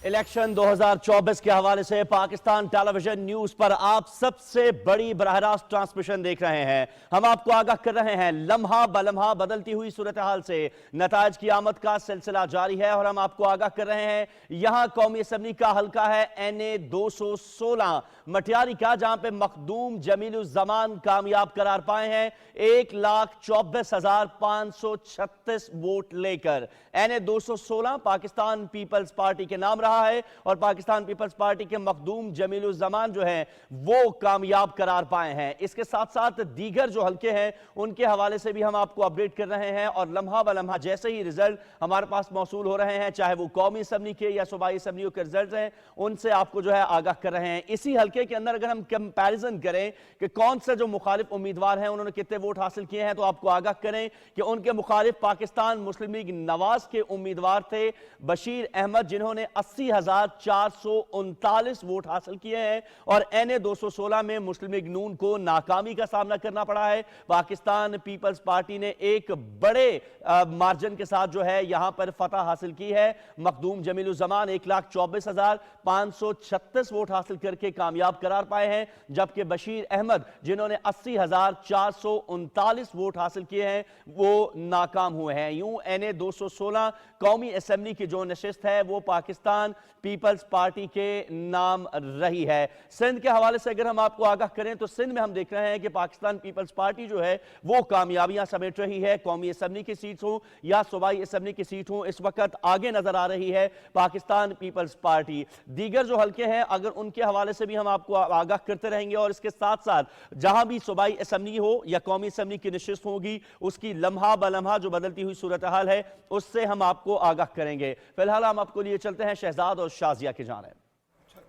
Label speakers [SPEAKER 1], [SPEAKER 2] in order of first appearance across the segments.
[SPEAKER 1] Election 2024 के हवाले से पाकिस्तान टेलीविजन न्यूज पर आप सबसे बड़ी बराह रास्त ट्रांसमिशन देख रहे हैं। हम आपको आगाह कर रहे हैं लम्हा बलम्हा बदलती हुई सूरत हाल से नताज की आमद का सिलसिला जारी है और हम आपको आगाह कर रहे हैं यहां कौमी असम्बली का हल्का है NA 216 मटियारी का, जहां पे मखदूम जमीलुज़्ज़मान कामयाब करार पाए हैं 1,24,536 वोट लेकर। NA 216 पाकिस्तान पीपल्स पार्टी के नाम रहा है और पाकिस्तान पीपल्स पार्टी के मखदूम जमीलुज़्ज़मान जो हैं वो कामयाब करार पाए हैं। इसके साथ साथ दीगर जो हल्के हैं उनके हवाले से भी हम आपको अपडेट कर रहे हैं और लम्हा ब लम्हा जैसे ही रिजल्ट हमारे पास मौसूल हो रहे हैं, चाहे वो कौमी असम्बली के या सूबाई असम्बलियों के रिजल्ट हैं, उनसे आपको जो है आगाह कर रहे हैं। इसी हल्के के अंदर अगर हम कंपैरिजन करें कि कौन से जो मुखालिफ उम्मीदवार हैं उन्होंने कितने वोट हासिल किए हैं, तो आपको आगाह करें कि उनके मुखालिफ पाकिस्तान मुस्लिम लीग नवाज के उम्मीदवार थे बशीर अहमद, जिन्होंने 80,439 वोट हासिल किए हैं और NA 216 में मुस्लिम लीग नून को नाकामी का सामना करना पड़ा है। पाकिस्तान पीपल्स पार्टी ने एक बड़े मार्जिन के साथ जो है यहां पर फतह हासिल की है। मखदूम जमीलुज़्ज़मान 1,24,536 वोट हासिल करके कामयाब करार पाए हैं, जबकि बशीर अहमद जिन्होंने 80,439 वोट हासिल किए हैं वो नाकाम हुए हैं। यूं NA 216 कौमी असम्बली की जो नशिस्त है वो पाकिस्तान पीपल्स पार्टी के नाम रही है। सिंध के हवाले से अगर हम आपको आगाह करें तो सिंध में हम देख रहे हैं कि पाकिस्तान पीपल्स पार्टी जो है वो कामयाबियां समेट रही है। कौमी असम्बली की सीट हो या सूबाई असम्बली की सीट हो, इस वक्त आगे नजर आ रही है पाकिस्तान पीपल्स पार्टी। दीगर जो हल्के हैं अगर उनके हवाले से भी हम आपको आगाह करते रहेंगे और इसके साथ साथ जहां भी सूबाई असम्बली हो या कौमी असम्बली की नशिस्त होगी उसकी लम्हा बलम्हा जो बदलती हुई सूरत हाल है उससे हम आपको आगाह करेंगे। फिलहाल हम आपको लिए चलते हैं शहजाद और शाजिया की जानिब।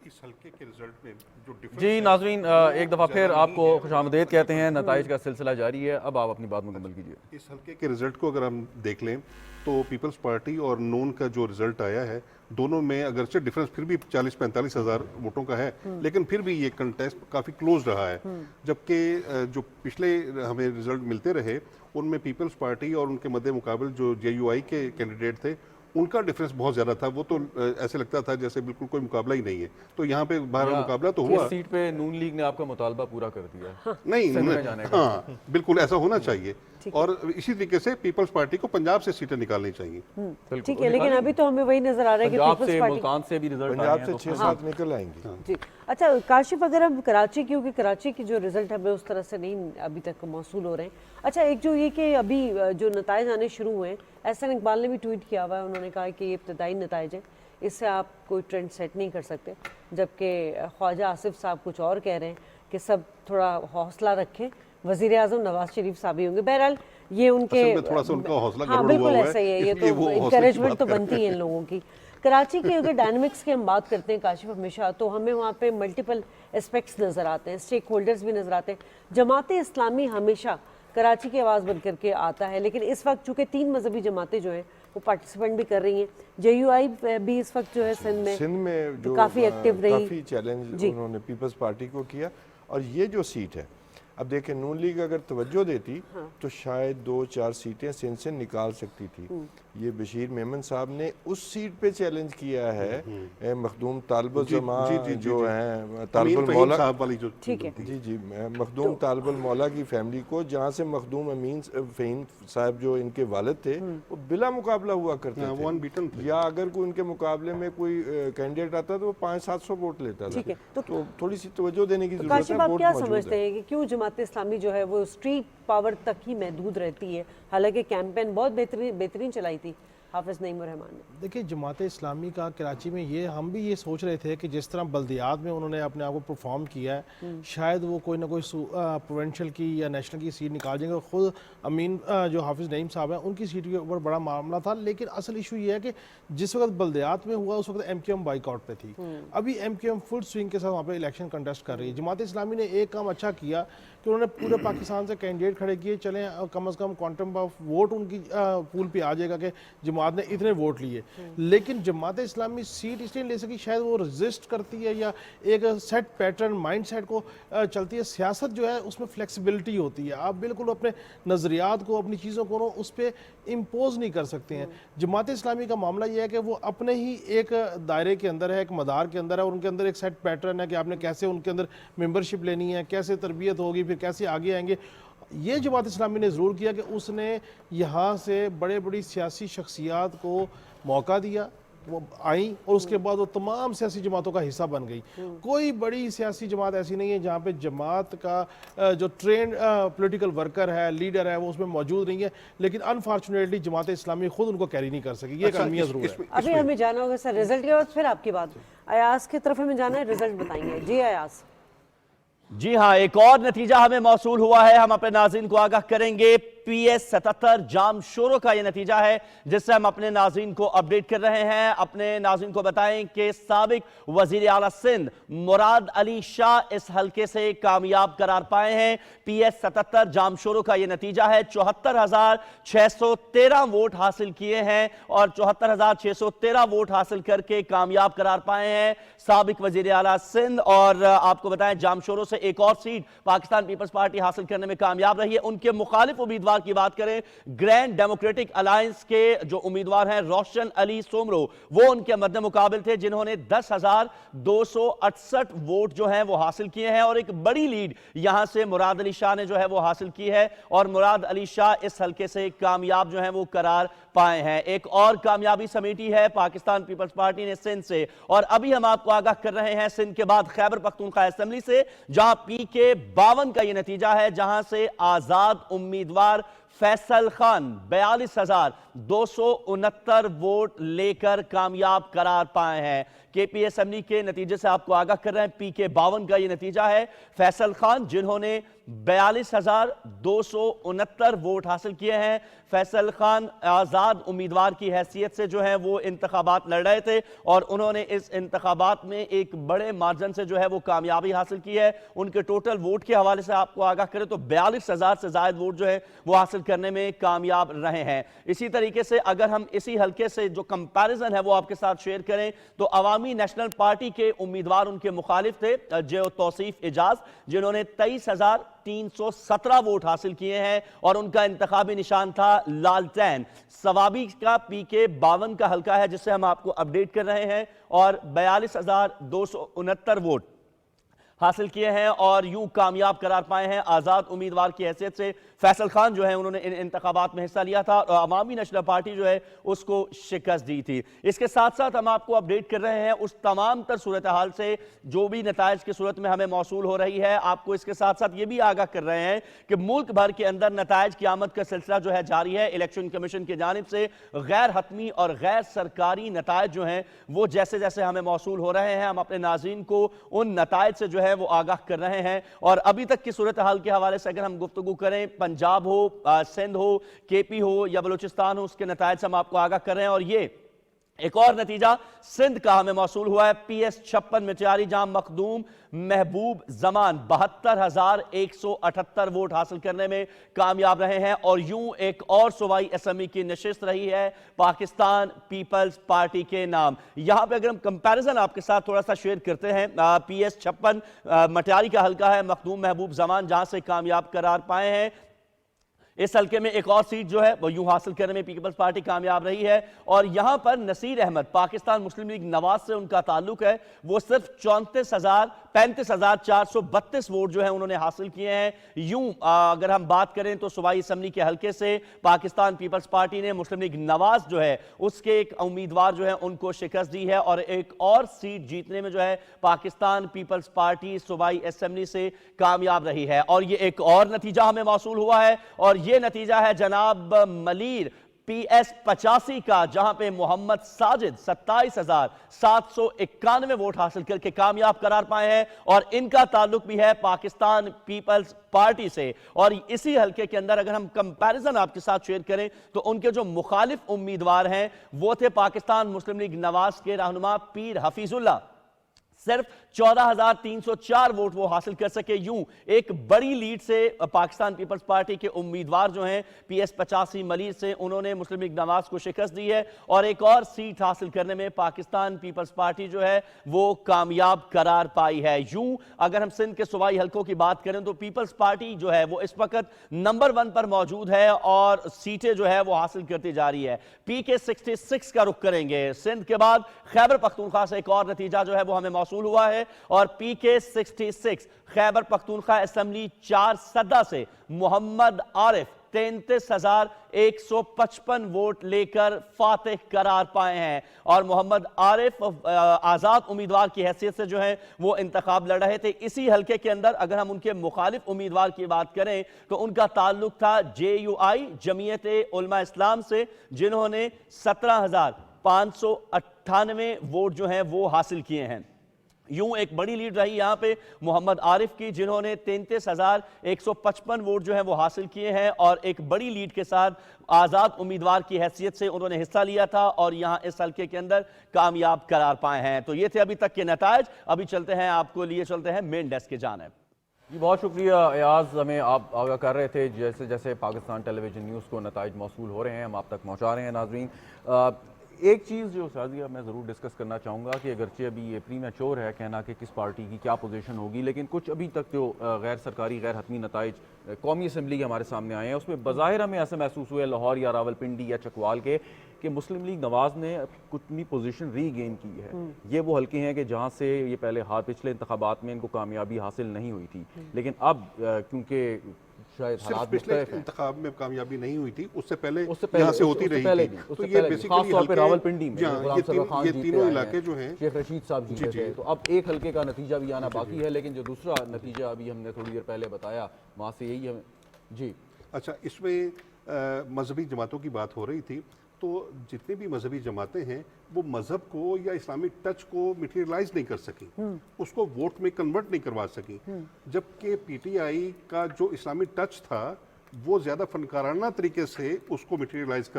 [SPEAKER 2] इस हल्के के रिजल्ट में जो
[SPEAKER 3] जी नाज़रीन, एक दफ़ा फिर आपको खुशामदीद कहते हैं। नताइज का सिलसिला जारी है, अब आप अपनी बात मुकम्मल कीजिए।
[SPEAKER 2] इस हल्के के रिजल्ट को अगर हम देख लें तो पीपल्स पार्टी और नून का जो रिजल्ट आया है दोनों में अगरचे डिफरेंस फिर भी 40-45 हज़ार वोटों का है, लेकिन फिर भी ये कंटेस्ट काफ़ी क्लोज रहा है। जबकि जो पिछले हमें रिजल्ट मिलते रहे उनमें पीपल्स पार्टी और उनके मद्दे मुकाबल जो JUI के कैंडिडेट थे उनका डिफरेंस बहुत ज्यादा था। वो तो ऐसे लगता था जैसे बिल्कुल कोई मुकाबला ही नहीं है। तो यहाँ पे बाहर मुकाबला तो हुआ।
[SPEAKER 3] इस सीट पे नून लीग ने आपका मुतालबा पूरा कर दिया।
[SPEAKER 2] नहीं, हाँ बिल्कुल ऐसा होना चाहिए और इसी तरीके से पीपल्स पार्टी को पंजाब से सीटें निकालनी चाहिए।
[SPEAKER 4] ठीक है, लेकिन अभी तो हमें वही नजर आ रहा है कि पीपल्स पार्टी
[SPEAKER 3] मुल्तान से भी रिजल्ट
[SPEAKER 5] पंजाब से 6-7 निकल आएंगे।
[SPEAKER 4] जी अच्छा काशिफ, अगर हम कराची, क्योंकि कराची की जो रिजल्ट है उस तरह से नहीं अभी तक मौसूल हो रहे हैं। अच्छा, एक जो ये कि अभी जो नताइज आने शुरू हुए हैं, एहसान इकबाल ने भी ट्वीट किया हुआ है, उन्होंने कहा कि ये इब्तदाई नताइज हैं, इससे आप कोई ट्रेंड सेट नहीं कर सकते। जबकि ख्वाजा आसिफ साहब कुछ और कह रहे हैं कि सब थोड़ा हौसला रखें, वज़ीर आज़म नवाज शरीफ साहब ही होंगे। बहरहाल ये उनके
[SPEAKER 2] थोड़ा सा उनका हौसला
[SPEAKER 4] हाँ बिल्कुल ऐसा ही है, ये तो इंकरेजमेंट तो बनती है इन लोगों की। कराची की अगर डायनामिक्स की हम बात करते हैं काशिफ हमेशा, तो हमें वहाँ पे मल्टीपल एस्पेक्ट्स नज़र आते हैं, स्टेक होल्डर्स भी नज़र आते हैं। जमात इस्लामी हमेशा कराची की आवाज़ बन करके आता है, लेकिन इस वक्त चूँकि 3 मजहबी जमातें जो हैं वो पार्टिसिपेंट भी कर रही हैं। JUI भी इस वक्त जो है सिंध में जो
[SPEAKER 5] काफ़ी एक्टिव रही, काफ़ी चैलेंज उन्होंने पीपल्स पार्टी को किया। और ये जो सीट है, अब देखें नून लीग अगर तवज्जो देती तो शायद 2-4 सीटें सिंध से निकाल सकती थी। ये बशीर मेमन साहब ने उस सीट पे चैलेंज किया है मखदूम तालिबुल ज़मान जो हैं तालिबुल मौला साहब वाली जो, ठीक है जी मखदूम तालिबुल मौला की फैमिली को, जहाँ से मखदूम अमीन फ़हीम साहब जो इनके वालिद थे वो बिला मुकाबला हुआ करते थे, या अगर कोई उनके मुकाबले में कोई कैंडिडेट आता तो वो 500-700 वोट लेता था। तो थोड़ी सी तवज्जो देने की जरूरत है।
[SPEAKER 4] क्या समझते हैं कि क्यों जमात इस्लामी जो है वो स्ट्रीट पावर तक ही महदूद रहती है, हालांकि कैंपेन बहुत बेहतरीन चलाई थी हाफिज नईम रहमान ने?
[SPEAKER 6] देखिए, जमात इस्लामी का कराची में ये हम भी ये सोच रहे थे कि जिस तरह बल्दियात में उन्होंने अपने आप को परफॉर्म किया है, शायद वो कोई ना कोई प्रोविंशियल की या नेशनल की सीट निकाल जाएंगे। खुद अमीन जो हाफिज नईम साहब हैं उनकी सीट के ऊपर बड़ा मामला था, लेकिन असल इशू ये है कि जिस वक्त बल्दियात में हुआ उस वक्त MQM बाइकआउट पे थी। अभी MQM फुल स्विंग के साथ वहाँ पे इलेक्शन कंटेस्ट कर रही है। जमात इस्लामी ने एक काम अच्छा किया कि उन्होंने पूरे पाकिस्तान से कैंडिडेट खड़े किए, चलें कम से कम क्वांटम ऑफ वोट उनकी पूल पे आ जाएगा कि जमात ने इतने वोट लिए। लेकिन जमात इस्लामी सीट इसलिए ले सकी, शायद वो रजिस्ट करती है या एक सेट पैटर्न माइंड सेट को चलती है। सियासत जो है उसमें फ्लेक्सिबिलिटी होती है, आप बिल्कुल अपने नज़रियात को, अपनी चीज़ों को उस पर इम्पोज नहीं कर सकते हैं। जमात इस्लामी का मामला यह है कि वो अपने ही एक दायरे के अंदर है, एक मदार के अंदर है, और उनके अंदर एक सेट पैटर्न है कि आपने कैसे उनके अंदर मेंबरशिप लेनी है, कैसे तरबियत होगी, फिर कैसे आगे आएंगे। ये जमात इस्लामी ने ज़रूर किया कि उसने यहाँ से बड़े बड़ी सियासी शख्सियात को मौका दिया, वो आई और उसके बाद वो तमाम सियासी जमातों का हिस्सा बन गई। कोई बड़ी सियासी जमात ऐसी नहीं है जहाँ पे जमात का जो ट्रेंड पॉलिटिकल वर्कर है, लीडर है, वो उसमें मौजूद नहीं है। लेकिन अनफॉर्चुनेटली जमात इस्लामी खुद उनको कैरी नहीं कर सकी। ये अलमिया जरूर है।
[SPEAKER 4] अभी हमें जाना होगा सर रिजल्ट के बाद, फिर आपकी बात अयास की तरफ हमें जाना है, रिजल्ट बताएंगे। जी अयास।
[SPEAKER 1] जी हाँ, एक और नतीजा हमें मौसूल हुआ है, हम अपने नाज़रीन को आगाह करेंगे। PS 77 जाम शोरों का यह नतीजा है जिससे हम अपने नाज़रीन को अपडेट कर रहे हैं। अपने नाज़रीन को बताएं कि साबिक वज़ीर आला सिंध मुराद अली शाह इस हल्के से कामयाब करार पाए हैं। PS 77 जाम शोरों का यह नतीजा है। 74,613 वोट हासिल किए हैं और 74,613 वोट हासिल करके कामयाब करार पाए हैं साबिक वज़ीर आला सिंध। और आपको बताएं जाम शोरों से एक और सीट पाकिस्तान पीपल्स पार्टी हासिल करने में कामयाब रही है। उनके मुखालिफ उम्मीदवार की बात करें, ग्रैंड डेमोक्रेटिक अलायंस के जो उम्मीदवार हैं रोशन अली सोमरो, वो उनके मद्दे मुकाबिल थे जिन्होंने 10,268 वोट जो हैं वो हासिल किए हैं। और एक बड़ी लीड यहां से मुराद अली शाह ने जो है वो हासिल की है और मुराद अली शाह इस हल्के से कामयाब जो है वो करार पाए हैं। एक और कामयाबी समेटी है पाकिस्तान पीपल्स पार्टी ने सिंध से। और अभी हम आपको आगाह कर रहे हैं सिंध के बाद खैबर पख्तूनख्वा असेंबली से, जहां PK 52 का यह नतीजा है, जहां से आजाद उम्मीदवार फैसल खान 42,269 वोट लेकर कामयाब करार पाए हैं। KP असेंबली के नतीजे से आपको आगाह कर रहे हैं। PK 52 का यह नतीजा है। फैसल खान जिन्होंने 42,269 वोट हासिल किए हैं। फैसल खान आजाद उम्मीदवार की हैसियत से जो है वो इंतखाबात लड़ रहे थे और उन्होंने इस इंतखाबात में एक बड़े मार्जिन से जो है वो कामयाबी हासिल की है। उनके टोटल वोट के हवाले से आपको आगाह करें तो 42,000 से ज्यादा वोट जो है वो हासिल करने में कामयाब रहे हैं। इसी तरीके से अगर हम इसी हल्के से जो कंपैरिजन है वो आपके साथ शेयर करें तो अवामी नेशनल पार्टी के उम्मीदवार उनके मुखालिफ थे जो तौसीफ एजाज, जिन्होंने 23,317 वोट हासिल किए हैं और उनका इंतखाबी निशान था लालटेन। सवाबी का PK 52 का हल्का है जिससे हम आपको अपडेट कर रहे हैं और 42,269 वोट हासिल किए हैं और यूं कामयाब करार पाए हैं। आजाद उम्मीदवार की हैसियत से फैसल खान जो है उन्होंने इन इंतखाबात में हिस्सा लिया था और अवामी नेशनल पार्टी जो है उसको शिकस्त दी थी। इसके साथ साथ हम आपको अपडेट कर रहे हैं उस तमाम तर सूरत हाल से जो भी नताइज की सूरत में हमें मौसूल हो रही है। आपको इसके साथ साथ ये भी आगाह कर रहे हैं कि मुल्क भर के अंदर नताइज की आमद का सिलसिला जो है जारी है। इलेक्शन कमीशन की जानिब से गैर हतमी और गैर सरकारी नताइज जो हैं वो जैसे जैसे हमें मौसूल हो रहे हैं हम अपने नाज़रीन को उन नताइज से जो है वो आगाह कर रहे हैं। और अभी तक की सूरत हाल के हवाले से अगर हम गुफ्तगू करें, पंजाब हो, सिंध हो, KP हो या बलूचिस्तान हो, उसके नताइज हम आपको आगाह कर रहे हैं। और ये एक और नतीजा सिंध का हमें मौसूल हुआ है। PS 56 मिट्यारी, जहां मखदूम महबूब जमान 72,178 वोट हासिल करने में कामयाब रहे हैं। और यूं एक और सूबाई असेंबली की नशिस्त रही है पाकिस्तान पीपल्स पार्टी के नाम। यहां पे अगर हम कंपैरिजन आपके साथ थोड़ा सा शेयर करते हैं, PS 56 मट्यारी का हल्का है, मखदूम महबूब जमान जहां से कामयाब करार पाए हैं। इस हल्के में एक और सीट जो है वो यूं हासिल करने में पीपल्स पार्टी कामयाब रही है। और यहां पर नसीर अहमद, पाकिस्तान मुस्लिम लीग नवाज से उनका ताल्लुक है, वो सिर्फ 35,432 वोट जो है उन्होंने हासिल किए हैं। यूं अगर हम बात करें तो सूबाई असेंबली के हल्के से पाकिस्तान पीपल्स पार्टी ने मुस्लिम लीग नवाज जो है उसके एक उम्मीदवार जो है उनको शिकस्त दी है और एक और सीट जीतने में जो है पाकिस्तान पीपल्स पार्टी सूबाई असेंबली से कामयाब रही है। और ये एक और नतीजा हमें मौसूल हुआ है और ये नतीजा है जनाब मलीर PS 85 का, जहां पे मोहम्मद साजिद 27,791 वोट हासिल करके कामयाब करार पाए हैं और इनका ताल्लुक भी है पाकिस्तान पीपल्स पार्टी से। और इसी हल्के के अंदर अगर हम कंपैरिजन आपके साथ शेयर करें तो उनके जो मुखालिफ उम्मीदवार हैं वो थे पाकिस्तान मुस्लिम लीग नवाज के रहनुमा पीर हफीजुल्लाह सिर्फ 14,304 वोट वो हासिल कर सके। यूं एक बड़ी लीड से पाकिस्तान पीपल्स पार्टी के उम्मीदवार जो हैं PS 85 मलीर से, उन्होंने मुस्लिम लीग नवाज को शिकस्त दी है और एक और सीट हासिल करने में पाकिस्तान पीपल्स पार्टी जो है वो कामयाब करार पाई है। यूं अगर हम सिंध के सूबाई हलकों की बात करें तो पीपल्स पार्टी जो है वो इस वक्त नंबर 1 पर मौजूद है और सीटें जो है वो हासिल करती जा रही है। PK 66 का रुख करेंगे। सिंध के बाद खैबर पख्तूनख्वा से एक और नतीजा जो है वो हमें मौसूल हुआ है और PK 66 खैबर पख्तूनख्वा असेंबली 4 सदा से मोहम्मद आरिफ 33,155 वोट लेकर फातेह करार पाए हैं और मोहम्मद आरिफ आजाद उम्मीदवार की हैसियत से जो है वो इंतखाब लड़ रहे थे। इसी हलके के अंदर अगर हम उनके मुखालिफ उम्मीदवार की बात करें तो उनका ताल्लुक था JUI जमीयत उलमा इस्लाम से, जिन्होंने 17,598 वोट जो हैं वो हासिल किए हैं। यूं एक बड़ी लीड रही यहां पे मोहम्मद आरिफ की, जिन्होंने 33,155 वोट जो है वो हासिल किए हैं और एक बड़ी लीड के साथ आजाद उम्मीदवार की हैसियत से उन्होंने हिस्सा लिया था और यहां इस हल्के के अंदर कामयाब करार पाए हैं। तो ये थे अभी तक के नतायज। अभी चलते हैं, आपको लिए चलते हैं मेन डेस्क की जानिब।
[SPEAKER 3] जी बहुत शुक्रिया अयाज, हमें आप आगाह कर रहे थे जैसे जैसे पाकिस्तान टेलीविजन न्यूज़ को नताइज मौसूल हो रहे हैं हम आप तक पहुँचा रहे हैं। नाजरीन, एक चीज़ जो शाजिया मैं ज़रूर डिस्कस करना चाहूँगा कि अगरचे अभी ये प्रीमैच्योर है कहना कि किस पार्टी की क्या पोजीशन होगी, लेकिन कुछ अभी तक जो गैर सरकारी गैर हतमी नताइज कौमी असम्बली के हमारे सामने आए हैं उसमें बज़ाहिर हमें ऐसा महसूस हुआ लाहौर या रावलपिंडी या चकवाल के कि मुस्लिम लीग नवाज ने अपनी पोजीशन रीगेन की है। ये वो हल्के हैं कि जहाँ से ये पहले पिछले इंतखाबात में इनको कामयाबी हासिल नहीं हुई थी, लेकिन अब क्योंकि शायद हालात
[SPEAKER 2] पिछले
[SPEAKER 3] मुख्तलिफ हैं।
[SPEAKER 2] इंतखाब में कामयाबी नहीं हुई थी, उससे पहले
[SPEAKER 3] यहाँ
[SPEAKER 2] से होती रही थी। तो ये बेसिकली
[SPEAKER 3] खास तौर पे रावलपिंडी में
[SPEAKER 2] ये तीनों इलाके जो हैं
[SPEAKER 3] शेख रशीद साहब जीते थे, तो अब एक हल्के का नतीजा भी आना बाकी है, लेकिन जो दूसरा नतीजा अभी हमने थोड़ी देर पहले बताया वहाँ से यही हमें जी।
[SPEAKER 2] अच्छा, इसमें मजहबी जमातों की बात हो रही थी, तो जितनी भी मजहबी जमातें हैं वो मजहब को या इस्लामिक टच को मटेरियलाइज नहीं कर सकी, उसको वोट में कन्वर्ट नहीं करवा सकी, जबकि PTI का जो इस्लामिक टच था वो ज़्यादा फनकाराना तरीके से उसको मटेरियलाइज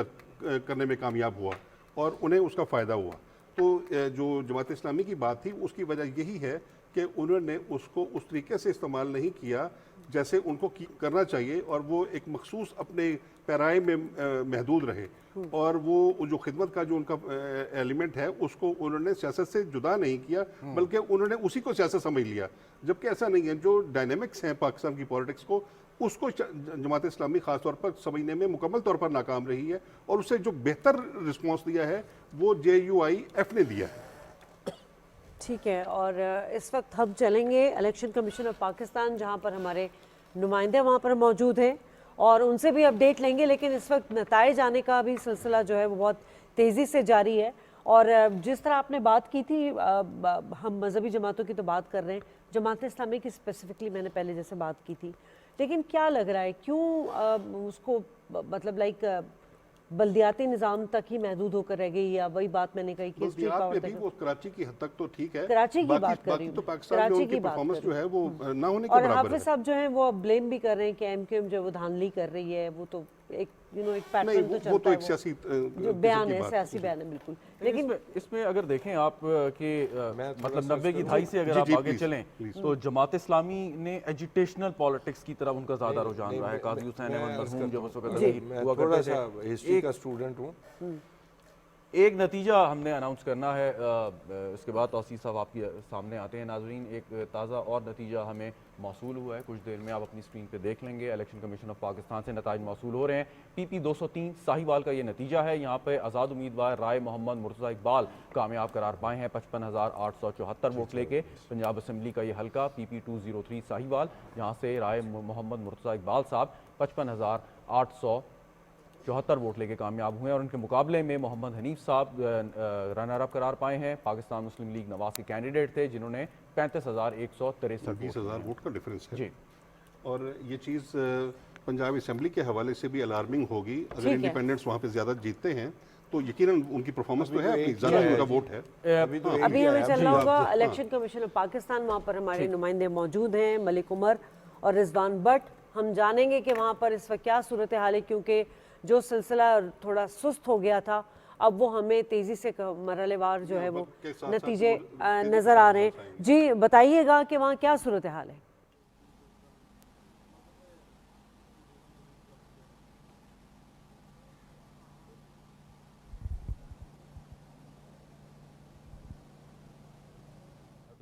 [SPEAKER 2] करने में कामयाब हुआ और उन्हें उसका फ़ायदा हुआ। तो जो जमात इस्लामी की बात थी उसकी वजह यही है कि उन्होंने उसको उस तरीके से इस्तेमाल नहीं किया जैसे उनको करना चाहिए और वो एक मखसूस अपने पैराए में महदूद रहे और वो जो खिदमत का जो उनका एलिमेंट है उसको उन्होंने सियासत से जुदा नहीं किया, बल्कि उन्होंने उसी को सियासत समझ लिया। जबकि ऐसा नहीं है, जो डायनेमिक्स हैं पाकिस्तान की पॉलिटिक्स को उसको जमात इस्लामी ख़ास तौर पर समझने में मुकम्मल तौर पर नाकाम रही है और उसे जो बेहतर रिस्पॉन्स दिया है वो JUIF ने दिया है।
[SPEAKER 4] ठीक है, और इस वक्त हम चलेंगे इलेक्शन कमीशन ऑफ पाकिस्तान, जहां पर हमारे नुमाइंदे वहां पर मौजूद हैं और उनसे भी अपडेट लेंगे। लेकिन इस वक्त नताइज आने का भी सिलसिला जो है वो बहुत तेज़ी से जारी है और जिस तरह आपने बात की थी, हम मजहबी जमातों की तो बात कर रहे हैं, जमात इस्लामी की स्पेसिफिकली मैंने पहले जैसे बात की थी, लेकिन क्या लग रहा है क्यों उसको मतलब लाइक बल्दियाती निज़ाम तक ही महदूद होकर रह गई, या वही बात मैंने कही कि स्टेट पावर तक?
[SPEAKER 2] वो कराची की हद तक तो ठीक है,
[SPEAKER 4] कराची की बात कर रही हूं,
[SPEAKER 2] तो पाकिस्तान में उनकी परफॉर्मेंस जो है वो ना होने के
[SPEAKER 4] और
[SPEAKER 2] बराबर है।
[SPEAKER 4] हाफिज साहब जो हैं वो ब्लेम भी कर रहे हैं कि MQM जो वो धांधली कर रही है, वो तो एक एक पैटर्न तो चलता है,
[SPEAKER 2] वो तो एक सियासी
[SPEAKER 4] जो बयान है, सियासी बयान है बिल्कुल।
[SPEAKER 3] लेकिन इसमें अगर देखें आप कि मतलब 90 की दहाई से अगर आप आगे चलें तो जमात इस्लामी ने एजुटेशनल पॉलिटिक्स की तरफ उनका ज़्यादा रुझान रहा है। काजी हुसैन अहमद मरहूम जब उस वक्त हुआ करते थे,
[SPEAKER 5] हिस्ट्री का स्टूडेंट हूँ।
[SPEAKER 3] एक नतीजा हमने अनाउंस करना है, इसके बाद तौसीर साहब आपके सामने आते हैं। नाजरीन, एक ताज़ा और नतीजा हमें मौसूल हुआ है, कुछ देर में आप अपनी स्क्रीन पे देख लेंगे। इलेक्शन कमीशन ऑफ पाकिस्तान से नताइज मौसूल हो रहे हैं। PP 203 साहिवाल का ये नतीजा है। यहाँ पे आज़ाद उम्मीदवार राय मोहम्मद मुर्तज़ा इकबाल कामयाब करार पाए हैं 55,874 वोट लेके। पंजाब असम्बली का ये हल्का PP 203 साहिवाल, यहाँ से राय मोहम्मद मुर्तज़ा इकबाल साहब 55,874 वोट लेके कामयाब हुए और उनके मुकाबले में मोहम्मद हनीफ साहब रनर अप करार पाए हैं। पाकिस्तान मुस्लिम लीग नवाज के कैंडिडेट थे जिन्होंने 35,163
[SPEAKER 2] 20,000 वोट का डिफरेंस है
[SPEAKER 3] जी।
[SPEAKER 2] और ये चीज़ पंजाब असेंबली के हवाले से भी अलार्मिंग होगी। अगर इंडिपेंडेंट्स वहाँ पे ज़्यादा जीतते हैं तो यकीनन उनकी परफॉर्मेंस तो है, अपनी ज़्यादा उनका वोट है।
[SPEAKER 4] अभी हमें चलना होगा इलेक्शन कमीशन ऑफ पाकिस्तान, वहाँ पर हमारे नुमाइंदे मौजूद हैं मलिक उमर और रिजवान भट्ट। हम जानेंगे कि वहाँ पर इस वक्त क्या सूरत हाल है, क्योंकि जो सिलसिला थोड़ा सुस्त हो गया था अब वो हमें तेज़ी से मरहलेवार जो है वो
[SPEAKER 2] वक्त के साथ-साथ
[SPEAKER 4] नतीजे
[SPEAKER 2] वो तेज़ी
[SPEAKER 4] नज़र
[SPEAKER 2] से
[SPEAKER 4] आ रहे हैं।
[SPEAKER 2] वापस आएंगे।
[SPEAKER 4] जी बताइएगा कि वहाँ क्या सूरत हाल है।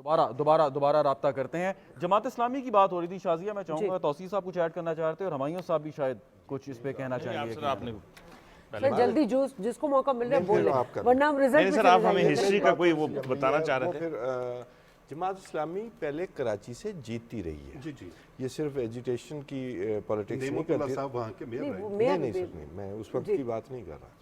[SPEAKER 3] दोबारा राब्ता करते हैं। जमात इस्लामी की बात हो रही थी शाजिया, मैं चाहूंगा तौसीफ साहब कुछ ऐड करना चाहते हैं और हमायूं साहब भी शायद कुछ इस पे कहना चाहेंगे।
[SPEAKER 7] आपने
[SPEAKER 4] सर जल्दी जो जिसको मौका मिल रहा है बोले,
[SPEAKER 5] आप कर
[SPEAKER 4] वरना हम रिजल्ट
[SPEAKER 7] नहीं
[SPEAKER 4] में
[SPEAKER 7] सर,
[SPEAKER 4] चले
[SPEAKER 7] आप हमें
[SPEAKER 4] जाएंगे।
[SPEAKER 7] हिस्ट्री का कोई वो बताना चाह
[SPEAKER 5] वो
[SPEAKER 7] रहे थे।
[SPEAKER 5] फिर जमात इस्लामी पहले कराची से जीतती रही है।
[SPEAKER 2] जी जी।
[SPEAKER 5] ये सिर्फ एजुटेशन की पॉलिटिक्स नहीं
[SPEAKER 2] नेमतुल्ला
[SPEAKER 5] करती।
[SPEAKER 2] साहब वहाँ के मेयर
[SPEAKER 4] नहीं,
[SPEAKER 2] रहे।
[SPEAKER 4] वो
[SPEAKER 5] नहीं
[SPEAKER 4] मेयर
[SPEAKER 5] नहीं
[SPEAKER 4] भी-
[SPEAKER 5] सर नहीं, मैं उस वक्त की बात नहीं कर रहा।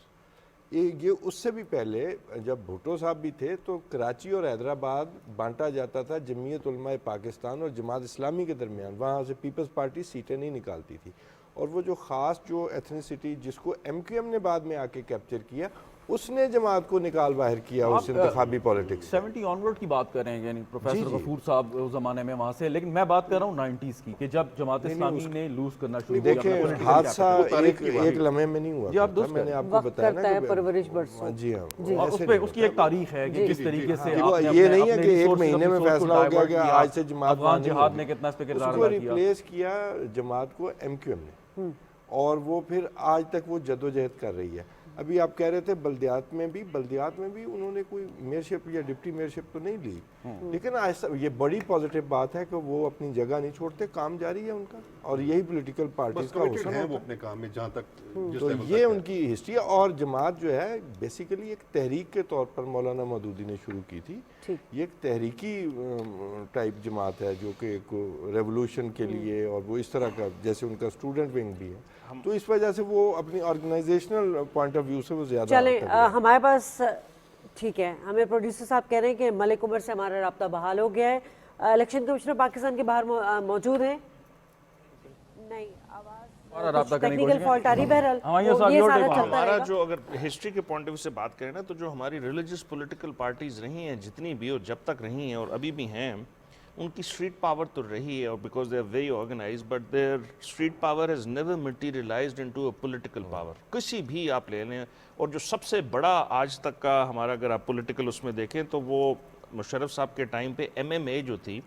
[SPEAKER 5] ये उससे भी पहले जब भुट्टो साहब भी थे तो कराची और हैदराबाद बांटा जाता था जमीयत उलमा पाकिस्तान और जमात इस्लामी के दरमियान। वहाँ से पीपल्स पार्टी सीटें नहीं निकालती थी और वो जो ख़ास जो एथनिसिटी जिसको MQM ने बाद में आके कैप्चर किया, उसने जमात को निकाल बाहर किया उस इंतखाबी पॉलिटिक्स से।
[SPEAKER 3] 70 ऑनवर्ड की बात कर रहे हैं, यानी प्रोफेसर
[SPEAKER 5] जी।
[SPEAKER 3] गफूर साहब उस जमाने में वहां से, लेकिन मैं बात कर रहा हूँ 90s की कि जब जमात इस्लामी ने लूज करना शुरू किया।
[SPEAKER 5] देखिए
[SPEAKER 3] अपना political
[SPEAKER 5] हादसा
[SPEAKER 2] वो तारीख की बात
[SPEAKER 5] एक लम्हे में नहीं हुआ
[SPEAKER 3] जी, आप
[SPEAKER 5] करता।
[SPEAKER 3] दुरुस्त
[SPEAKER 5] मैंने
[SPEAKER 3] करें।
[SPEAKER 5] आपको
[SPEAKER 4] वक्त
[SPEAKER 5] बताया
[SPEAKER 4] करता है,
[SPEAKER 5] ना
[SPEAKER 4] परवरिश बरसों।
[SPEAKER 5] जी हाँ,
[SPEAKER 3] और
[SPEAKER 5] ऐसे
[SPEAKER 3] उस पे
[SPEAKER 5] नहीं
[SPEAKER 3] उसकी
[SPEAKER 5] होता।
[SPEAKER 3] एक तारीख है कि किस तरीके से
[SPEAKER 5] देखो,
[SPEAKER 3] आपने
[SPEAKER 5] ये
[SPEAKER 3] अपने-
[SPEAKER 5] नहीं है
[SPEAKER 3] अपने
[SPEAKER 5] कि एक
[SPEAKER 3] resources,
[SPEAKER 5] महीने में
[SPEAKER 3] अपने
[SPEAKER 5] फैसला
[SPEAKER 3] source
[SPEAKER 5] हो गया
[SPEAKER 3] को
[SPEAKER 5] कि
[SPEAKER 3] divert
[SPEAKER 5] आज से जमात
[SPEAKER 3] अफगान
[SPEAKER 5] वहाँ नहीं
[SPEAKER 3] जिहाद
[SPEAKER 5] होगी।
[SPEAKER 3] ने कितना इस पे किरदार
[SPEAKER 5] उसको
[SPEAKER 3] अदा किया।
[SPEAKER 5] रिप्लेस किया जमात को MQM ने, और वो फिर आज तक वो जदोजहद कर रही है। अभी आप कह रहे थे बल्दियात में भी उन्होंने कोई मेयरशिप या डिप्टी मेयरशिप तो नहीं ली, लेकिन ऐसा ये बड़ी पॉजिटिव बात है कि वो अपनी जगह नहीं छोड़ते, काम जारी है उनका, और यही पॉलिटिकल पार्टीज
[SPEAKER 2] बस
[SPEAKER 5] का
[SPEAKER 2] कमिटेड
[SPEAKER 5] हुस्न
[SPEAKER 2] है
[SPEAKER 5] होता
[SPEAKER 2] वो
[SPEAKER 5] है।
[SPEAKER 2] अपने काम में जहाँ तक जिस
[SPEAKER 5] तो
[SPEAKER 2] level तक
[SPEAKER 5] ये
[SPEAKER 2] है।
[SPEAKER 5] उनकी हिस्ट्री है। और जमात जो है बेसिकली एक तहरीक के तौर पर मौलाना मौदूदी ने शुरू की थी।
[SPEAKER 4] ठीक।
[SPEAKER 5] ये एक तहरीकी टाइप जमात है जो कि एक रेवोल्यूशन के लिए, और वो इस तरह का जैसे उनका स्टूडेंट विंग भी है, तो इस वजह से वो अपनी ऑर्गेनाइजेशनल पॉइंट ऑफ व्यू से वो ज़्यादा
[SPEAKER 4] चलें
[SPEAKER 5] तगड़े हैं।
[SPEAKER 4] हमारे पास ठीक है, हमें प्रोड्यूसर साहब कह रहे हैं कि मलिक उमर से हमारा राब्ता बहाल हो गया है। इलेक्शन कमिश्नर पाकिस्तान के बाहर मौजूद हैं। नहीं
[SPEAKER 3] हमारा राब्ता
[SPEAKER 4] आवाज
[SPEAKER 3] करने की
[SPEAKER 4] टेक्निकल
[SPEAKER 3] कोशिश
[SPEAKER 4] फॉल्ट आ रही, बहरहाल
[SPEAKER 3] हमारे
[SPEAKER 4] वो
[SPEAKER 3] साथ
[SPEAKER 4] ये
[SPEAKER 3] your
[SPEAKER 4] सारा
[SPEAKER 3] take on
[SPEAKER 4] चलता
[SPEAKER 7] हमारा
[SPEAKER 4] रहेगा।
[SPEAKER 7] जो अगर हिस्ट्री के पॉइंट ऑफ व्यू से बात करें ना, तो जो हमारी रिलीजियस पॉलिटिकल पार्टीज रही हैं जितनी भी, और जब तक रही हैं और अभी भी हैं, उनकी स्ट्रीट पावर तो रही है, और because they are very organise, but their street power has never materialised into a political power. किसी भी आप ले लें, और जो सबसे बड़ा आज तक का हमारा अगर आप पॉलिटिकल उसमें देखें तो वो मुशर्रफ साहब के टाइम पे MMA जो थी,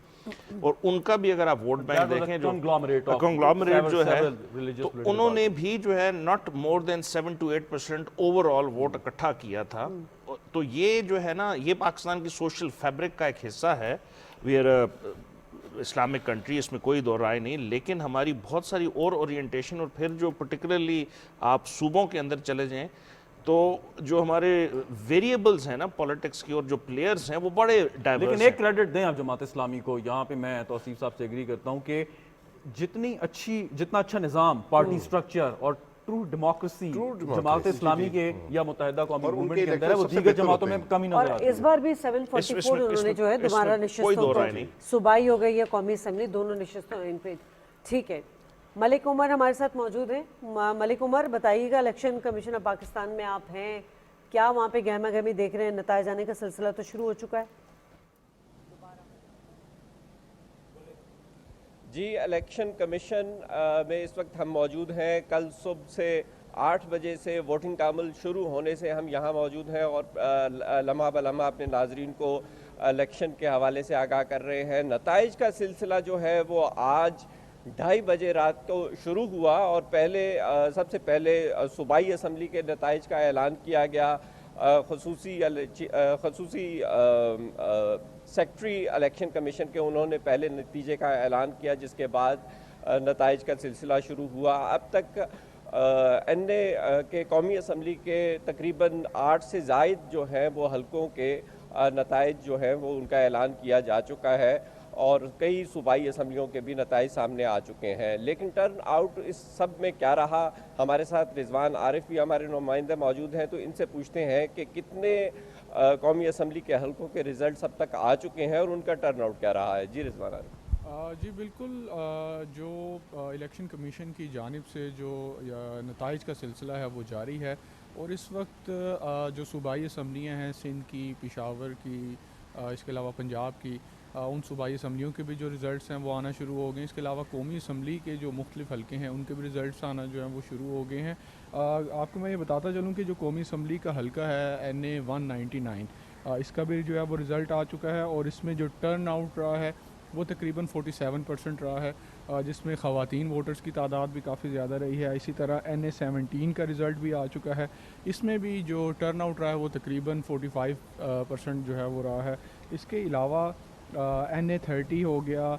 [SPEAKER 7] और उनका भी अगर आप vote bank
[SPEAKER 3] That was a
[SPEAKER 7] देखें जो
[SPEAKER 3] conglomerate of
[SPEAKER 7] कॉन्ग्लोमरेट जो है,
[SPEAKER 3] several religious
[SPEAKER 7] तो
[SPEAKER 3] political
[SPEAKER 7] उन्होंने भी जो है not more than 7 to 8% overall vote इकट्ठा किया था। तो ये जो है ना, ये पाकिस्तान की सोशल फैब्रिक का एक हिस्सा है। वी आर इस्लामिक कंट्री, इसमें कोई दो राय नहीं, लेकिन हमारी बहुत सारी और ओरिएंटेशन, और फिर जो पर्टिकुलरली आप सूबों के अंदर चले जाएं तो जो हमारे वेरिएबल्स हैं ना पॉलिटिक्स की, और जो प्लेयर्स हैं वो बड़े डाइवर्स
[SPEAKER 3] लेकिन
[SPEAKER 7] हैं।
[SPEAKER 3] एक क्रेडिट दें आप जमात इस्लामी को, यहाँ पे मैं तौसीफ साहब से एग्री करता हूँ कि जितना अच्छा निज़ाम, पार्टी स्ट्रक्चर और ट्रू डेमोक्रेसी जमात इस्लामी के या मुत्तहिदा कौमी
[SPEAKER 2] और
[SPEAKER 3] मूवमेंट
[SPEAKER 2] उनके
[SPEAKER 3] के अंदर है, वो
[SPEAKER 2] elections सबसे
[SPEAKER 3] दीगर
[SPEAKER 2] बेहतर
[SPEAKER 3] जमातों
[SPEAKER 2] होते
[SPEAKER 3] में
[SPEAKER 2] हैं।
[SPEAKER 3] कमी नजर
[SPEAKER 4] और
[SPEAKER 3] आती
[SPEAKER 4] इस
[SPEAKER 3] है।
[SPEAKER 4] बार भी 744 उन्होंने जो है दोबारा
[SPEAKER 7] कोई
[SPEAKER 4] नशिस्तों
[SPEAKER 7] दो राय
[SPEAKER 4] को,
[SPEAKER 7] नहीं।
[SPEAKER 4] सूबाई हो गई है कौमी असम्बली, दोनों नशिस्तों इन पे। ठीक है, मलिक उमर हमारे साथ मौजूद हैं। मलिक उमर बताइएगा, इलेक्शन कमीशन ऑफ पाकिस्तान में आप हैं, क्या वहाँ पे गहमा गहमी देख रहे हैं? नताइज आने का सिलसिला तो शुरू हो चुका है।
[SPEAKER 8] जी, इलेक्शन कमीशन में इस वक्त हम मौजूद हैं। कल सुबह से 8 बजे से वोटिंग तामुल शुरू होने से हम यहाँ मौजूद हैं और लम्हा ब लम्हा अपने नाजरीन को इलेक्शन के हवाले से आगाह कर रहे हैं। नताइज का सिलसिला जो है वो आज 2:30 बजे रात को शुरू हुआ, और सबसे पहले सूबाई असम्बली के नताइज का ऐलान किया गया। खसूसी सेक्रेटरी इलेक्शन कमीशन के उन्होंने पहले नतीजे का ऐलान किया, जिसके बाद नताइज का सिलसिला शुरू हुआ। अब तक NA के कौमी असम्बली के तकरीबन 8 से ज़ायद जो हैं वो हलकों के नताइज जो हैं वो उनका ऐलान किया जा चुका है, और कई सूबाई असम्बलियों के भी नताइज सामने आ चुके हैं। लेकिन टर्न आउट इस सब में क्या रहा? हमारे साथ रिजवान आरिफ भी हमारे नुमाइंदे मौजूद हैं, तो इनसे पूछते हैं कि कितने कौमी असम्बली के हलकों के रिज़ल्ट अब तक आ चुके हैं और उनका टर्न आउट क्या रहा है। जी रिजवान आरिफ।
[SPEAKER 9] जी बिल्कुल, जो इलेक्शन कमीशन की जानिब से जो नताइज का सिलसिला है वो जारी है, और इस वक्त जो सूबाई असम्बलियाँ हैं, सिंध की, पेशावर की, इसके अलावा पंजाब की, उन सूबाई असम्बलियों के भी जो रिज़ल्ट्स हैं वो आना शुरू हो गए हैं। इसके अलावा कौमी असम्बली के जो मुख्तलिफ हल्के हैं उनके भी रिज़ल्ट्स आना जो हैं वो शुरू हो गए हैं। आपको मैं ये बताता चलूँ कि जो कौमी असम्बली का हल्का है NA 199, इसका भी जो है वो रिज़ल्ट आ चुका है और इसमें जो टर्न आउट रहा है वो तकरीबन 47% रहा है, जिसमें ख़वातीन वोटर्स की तादाद भी काफ़ी ज़्यादा रही है। इसी तरह NA 17 का रिज़ल्ट भी आ चुका है, इसमें भी जो टर्न आउट रहा है वो तकरीबन 45% जो है वो रहा है। इसके अलावा NA 30 हो गया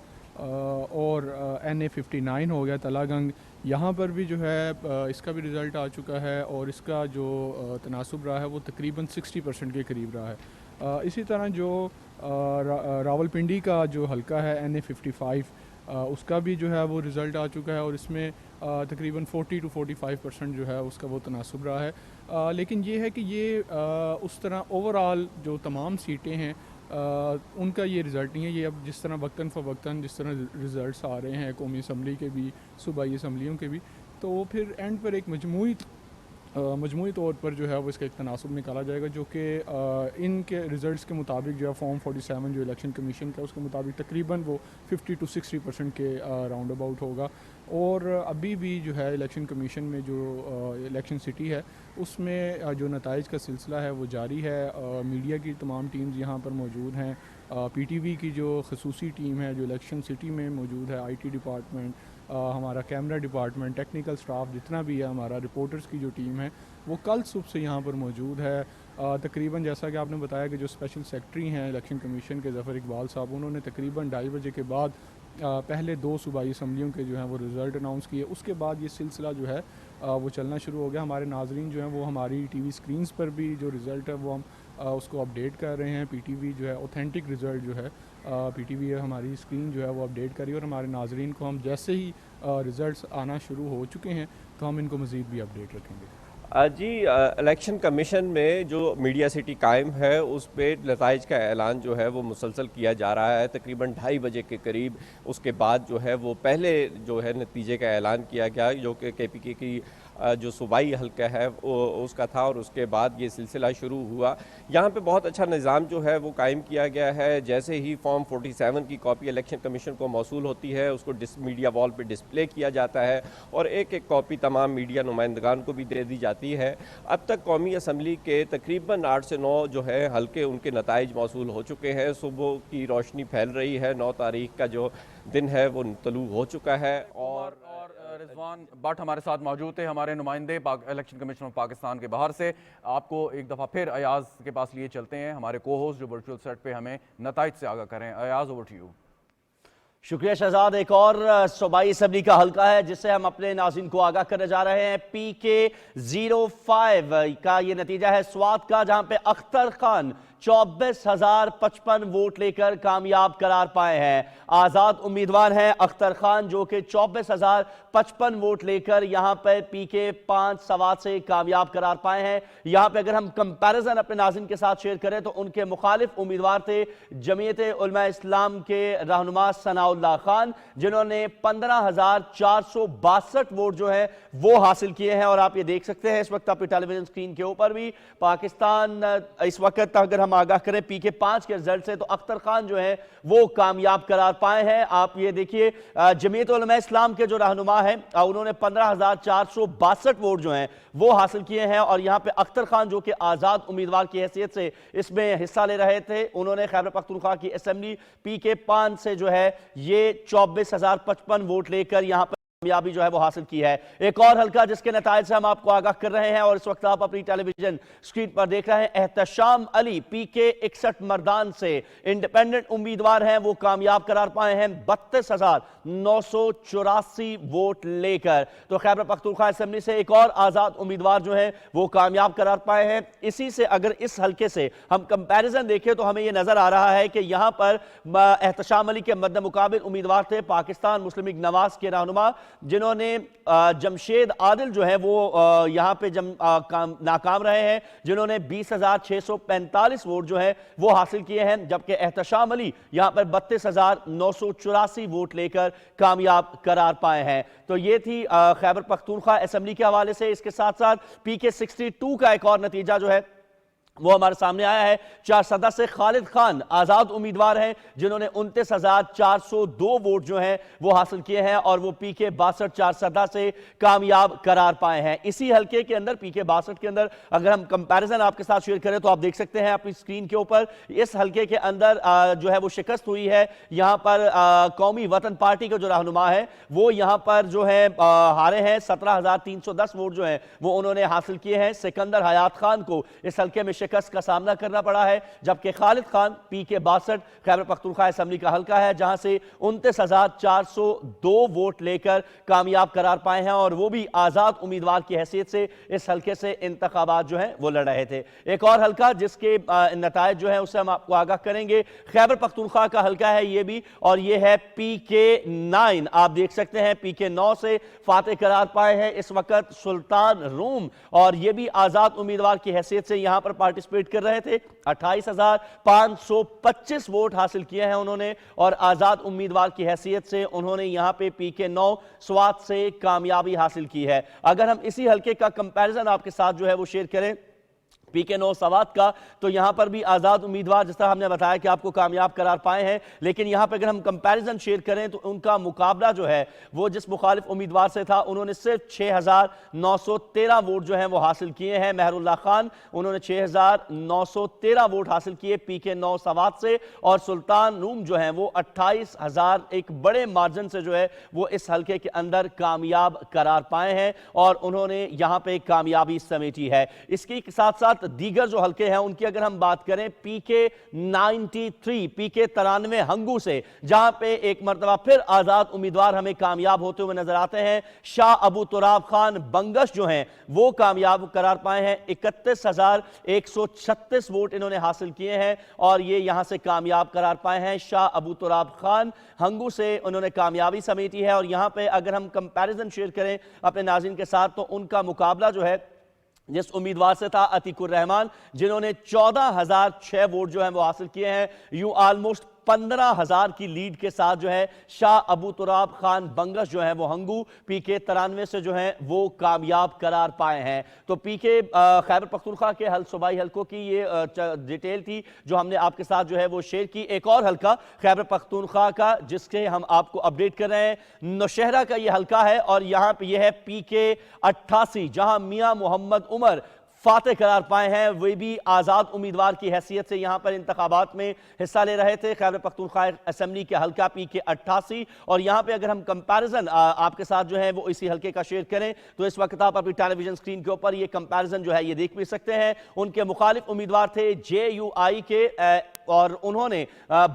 [SPEAKER 9] और NA 59 हो गया तलागंग, यहाँ पर भी जो है इसका भी रिज़ल्ट आ चुका है और इसका जो तनासुब रहा है वो तकरीबन 60% के करीब रहा है। इसी तरह जो रावलपिंडी का जो हल्का है NA 55, उसका भी जो है वो रिज़ल्ट आ चुका है और इसमें तकरीबन 40 to 45% जो है उसका वो तनासुब रहा है। लेकिन ये है कि ये उस तरह ओवरऑल जो तमाम सीटें हैं उनका ये रिज़ल्ट नहीं है। ये अब जिस तरह वक्तन फ़वक्तन जिस तरह रिज़ल्ट्स आ रहे हैं कौमी असम्बली के भी, सूबाई असम्बलियों के भी, तो फिर एंड पर एक मजमूई तौर पर जो है वो इसका एक तनासुब निकाला जाएगा, जो कि इनके रिज़ल्ट्स के मुताबिक जो है फॉर्म 47 जो इलेक्शन कमीशन का उसके मुताबिक तकरीबन वो 50 to 60% के राउंड अबाउट होगा। और अभी भी जो है इलेक्शन कमीशन में जो इलेक्शन सिटी है उसमें जो नताइज का सिलसिला है वो जारी है। मीडिया की तमाम टीम्स यहाँ पर मौजूद हैं। PTV की जो खसूसी टीम है जो इलेक्शन सिटी में मौजूद है, IT डिपार्टमेंट, हमारा कैमरा डिपार्टमेंट, टेक्निकल स्टाफ जितना भी है, हमारा रिपोर्टर्स की जो टीम है वो कल सुबह से यहाँ पर मौजूद है। तकरीबन जैसा कि आपने बताया कि जो स्पेशल सेक्रेटरी हैं इलेक्शन कमीशन के ज़फ़र इकबाल साहब, उन्होंने तकरीबन 2:30 बजे के बाद पहले 2 सूबाई असम्बलियों के जो हैं वो रिज़ल्ट अनाउंस किए। उसके बाद ये सिलसिला जो है वो चलना शुरू हो गया। हमारे नाजरीन जो हैं वो हमारी TV स्क्रीन्स पर भी जो रिज़ल्ट है वो हम उसको अपडेट कर रहे हैं। PTV जो है ऑथेंटिक रिज़ल्ट जो है PTV हमारी स्क्रीन जो है वो अपडेट करी और हमारे नाजरीन को हम जैसे ही रिज़ल्ट्स आना शुरू हो चुके हैं तो हम इनको मज़ीद भी अपडेट रखेंगे।
[SPEAKER 8] जी, इलेक्शन कमीशन में जो मीडिया सिटी कायम है उस पर नताइज का ऐलान जो है वो मुसलसल किया जा रहा है। तकरीबन 2:30 बजे के करीब उसके बाद जो है वो पहले जो है नतीजे का ऐलान किया गया, जो कि KPK की जो सूबाई हल्का है उसका था और उसके बाद ये सिलसिला शुरू हुआ। यहाँ पे बहुत अच्छा निज़ाम जो है वो कायम किया गया है। जैसे ही फॉर्म 47 की कॉपी इलेक्शन कमीशन को मौसूल होती है उसको मीडिया वॉल पे डिस्प्ले किया जाता है और एक एक कॉपी तमाम मीडिया नुमाइंदगान को भी दे दी जाती है। अब तक कौमी असम्बली के तकरीबन 8 से 9 जो है हल्के उनके नताइज मौसूल हो चुके हैं। सुबह की रोशनी फैल रही है। 9 तारीख का जो दिन है वो तलू हो चुका है। और
[SPEAKER 3] रिजवान भट्ट हमारे साथ मौजूद थे, हमारे नुमाइंदे इलेक्शन कमीशन ऑफ पाकिस्तान के बाहर से। आपको एक दफ़ा फिर अयाज के पास लिए चलते हैं, हमारे को होस्ट जो वर्चुअल सेट पे हमें नताइज से आगाह करें। Ayaz, over to you.
[SPEAKER 1] शुक्रिया शहजाद। एक और सूबाई असम्बली का हल्का है जिससे हम अपने नाज़रीन को आगाह करने जा रहे हैं। PK 05 का ये नतीजा है स्वात का, जहां पे अख्तर खान 24,055 वोट लेकर कामयाब करार पाए हैं। आजाद उम्मीदवार हैं अख्तर खान जो कि 24,055 वोट लेकर यहां पर PK 5 सवात से कामयाब करार पाए हैं। यहां पे अगर हम कंपैरिजन अपने नाज़रीन के साथ शेयर करें तो उनके मुखालिफ उम्मीदवार थे जमीयत उलमा इस्लाम के रहनुमा सनाउल्लाह खान, जिन्होंने 15,462 वोट जो है वो हासिल किए हैं। और आप ये देख सकते हैं इस वक्त आपकी टेलीविजन स्क्रीन के ऊपर भी पाकिस्तान इस वक्त अगर हम आगाह करें PK 5 के रिजल्ट से तो अख्तर खान जो है वो कामयाब करार पाए हैं। आप ये देखिए जमीयत उलमा इस्लाम के जो रहनुमा है उन्होंने 15,462 वोट जो हैं वो हासिल किए हैं। और यहाँ पे अख्तर खान जो कि आजाद उम्मीदवार की हैसियत से इसमें हिस्सा ले रहे थे, उन्होंने खैबर पख्तूनख्वा की असेंबली PK 5 से जो है ये 24,055 वोट लेकर यहाँ पर कामयाबी जो है वो हासिल की है। एक और हल्का जिसके नताइज से हम आपको आगाह कर रहे हैं और इस वक्त आप अपनी टेलीविजन स्क्रीन पर देख रहे हैं। एहतशाम अली PK 61 मर्दान से इंडिपेंडेंट उम्मीदवार हैं, वो कामयाब करार पाए हैं 32,984 वोट लेकर। तो खैबर पख्तूनख्वा असेंबली से एक और आजाद उम्मीदवार जो है वो कामयाब करार पाए हैं। इसी से अगर इस हल्के से हम कंपैरिजन देखें तो हमें यह नजर आ रहा है कि यहां पर एहतशाम अली के मद्दे मुकाबिल उम्मीदवार थे पाकिस्तान मुस्लिम लीग नवाज के रहनुमा, जिन्होंने जमशेद आदिल जो है वो यहां पे नाकाम रहे हैं, जिन्होंने 20,645 वोट जो है वो हासिल किए हैं। जबकि एहतशाम अली यहां पर 32,984 वोट लेकर कामयाब करार पाए हैं। तो ये थी खैबर पख्तूनख्वा असेंबली के हवाले से। इसके साथ साथ PK 62 का एक और नतीजा जो है वो हमारे सामने आया है। चारसदा से खालिद खान आजाद उम्मीदवार हैं जिन्होंने 29,402 वोट जो हैं वो हासिल किए हैं और वो पीके 62 चारसदा से कामयाब करार पाए हैं। इसी हलके के अंदर पीके 62 के अंदर अगर हम कंपैरिजन आपके साथ शेयर करें तो आप देख सकते हैं अपनी स्क्रीन के ऊपर, इस हलके के अंदर जो है वो शिकस्त हुई है। यहां पर कौमी वतन पार्टी का जो रहनुमा है वो यहां पर जो है हारे हैं। 17,310 वोट जो है वो उन्होंने हासिल किए हैं। सिकंदर हयात खान को इस हलके में शिकस्त का सामना करना पड़ा है, जबकि खालिद खान पीके 62 खैबर पख्तूनख्वा असेंबली का हलका है जहां से 29,402 वोट लेकर कामयाब करार पाए हैं और वो भी आजाद उम्मीदवार की हैसियत से इस हलके से इंतखाबात जो है वो लड़ रहे थे। एक और हलका जिसके नतायज जो है उससे हम आपको आगाह करेंगे, खैबर पख्तूनख्वा का हलका है ये भी, और ये है पीके 9। आप देख सकते हैं पीके 9 से फातेह करार पाए हैं इस वक्त सुल्तान रूम, और ये भी आजाद उम्मीदवार की हैसियत से यहां पर पार्टिसिपेट कर रहे थे। 28,525 वोट हासिल किए हैं उन्होंने और आजाद उम्मीदवार की हैसियत से उन्होंने यहां पे पीके 9 स्वात से कामयाबी हासिल की है। अगर हम इसी हलके का कंपैरिजन आपके साथ जो है वो शेयर करें पीके 9 सवात का, तो यहां पर भी आजाद उम्मीदवार जिस तरह हमने बताया कि आपको कामयाब करार पाए हैं, लेकिन यहां पर अगर हम कंपैरिजन शेयर करें तो उनका मुकाबला जो है वो जिस मुखालिफ उम्मीदवार से था उन्होंने सिर्फ 6,913 वोट जो है वो हासिल किए हैं। मेहरुल्लाह खान उन्होंने 6,913 वोट हासिल किए पीके 9 सवात से, और सुल्तान रूम जो है वो 28,000 एक बड़े मार्जिन से जो है वो इस हलके के अंदर कामयाब करार पाए हैं और उन्होंने यहां पर कामयाबी समेटी है। इसके साथ साथ दीगर जो हलके हैं उनकी अगर हम बात करें, पीके 93 पीके 93 हंगू से जहां पे एक मर्तबा फिर आजाद उम्मीदवार हमें कामयाब होते हुए नजर आते हैं। शाह अबू तुराब खान बंगश जो हैं वो कामयाब करार पाए हैं। 31,136 वोट इन्होंने हासिल किए हैं और ये यहां से कामयाब करार पाए हैं। शाह अबू तुराब खान हंगू से उन्होंने कामयाबी समेटी है और यहां पे अगर हम कंपैरिजन शेयर करें अपने नाज़रीन के साथ तो उनका मुकाबला जो है जिस उम्मीदवार से था अतीकुर रहमान, जिन्होंने 14,006 वोट जो है वो हासिल किए हैं। यूं ऑलमोस्ट 15,000 की लीड के साथ जो है शाह अबू तुराब खान बंगश जो है वो हंगू पीके 93 से जो है वो कामयाब करार पाए हैं। तो पीके खैबर पख्तूनख्वा के सूबाई हलकों की ये डिटेल थी जो हमने आपके साथ जो है वो शेयर की। एक और हलका खैबर पख्तूनख्वा का जिसके हम आपको अपडेट कर रहे हैं, नौशहरा का ये हलका है और यहाँ पे ये है पीके 88 जहां मियां मोहम्मद उमर फातेह करार पाए हैं। वे भी आजाद उम्मीदवार की हैसियत से यहां पर इंतखाबात में हिस्सा ले रहे थे। खैबर पख्तूनख्वा असेंबली के हलका पीके 88 और यहां पे अगर हम कंपैरिजन आपके साथ जो है वो इसी हलके का शेयर करें तो इस वक्त आप अपनी टेलीविजन स्क्रीन के ऊपर ये कंपैरिजन जो है ये देख भी सकते हैं। उनके मुखालिफ उम्मीदवार थे JUI के और उन्होंने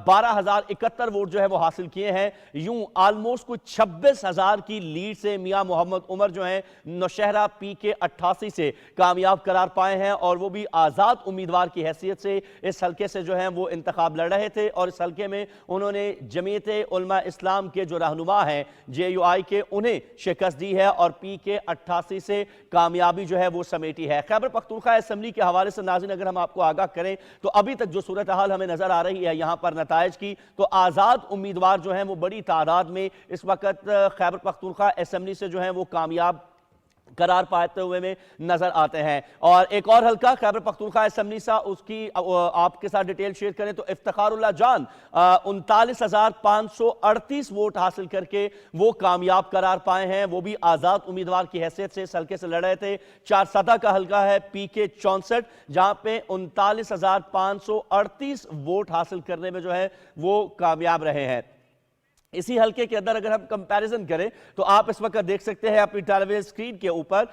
[SPEAKER 1] 12,071 वोट जो है वो हासिल किए हैं। यूं ऑलमोस्ट कुछ 26,000 की लीड से मियां मोहम्मद उमर जो हैं नौशहरा पीके 88 से कामयाब करार पाए हैं और वो भी आजाद उम्मीदवार की हैसियत से इस हलके से जो है वो इंतखाब लड़ रहे थे और इस हलके में उन्होंने जमीयत उलमा इस्लाम के जो रहनुमा हैं JUI के उन्हें शिकस्त दी है और पीके 88 से कामयाबी जो है वो समेटी है। खैबर पख्तूनख्वा असेंबली के हवाले से नाज़रीन अगर हम आपको आगाह करें तो अभी तक जो सूरत हाल हमें नजर आ रही है यहां पर नतायज की, तो आजाद उम्मीदवार जो हैं वो बड़ी तादाद में इस वक्त खैबर पख्तूनख्वा असेंबली से जो है वो कामयाब करार पाते हुए में नजर आते हैं। और एक और हलका खैबर पख्तूनख्वा असेंबली सा उसकी आपके साथ डिटेल शेयर करें तो इफ्तिखारुल्लाह जान 39,538 वोट हासिल करके वो कामयाब करार पाए हैं। वो भी आजाद उम्मीदवार की हैसियत से इस हलके से लड़ रहे थे। चारसदा का हलका है पीके 64 जहां पे 39,538 वोट हासिल करने में जो है वो कामयाब रहे हैं। इसी हलके के अंदर अगर हम कंपैरिजन करें तो आप इस वक्त देख सकते हैं अपनी टेलीविजन स्क्रीन के ऊपर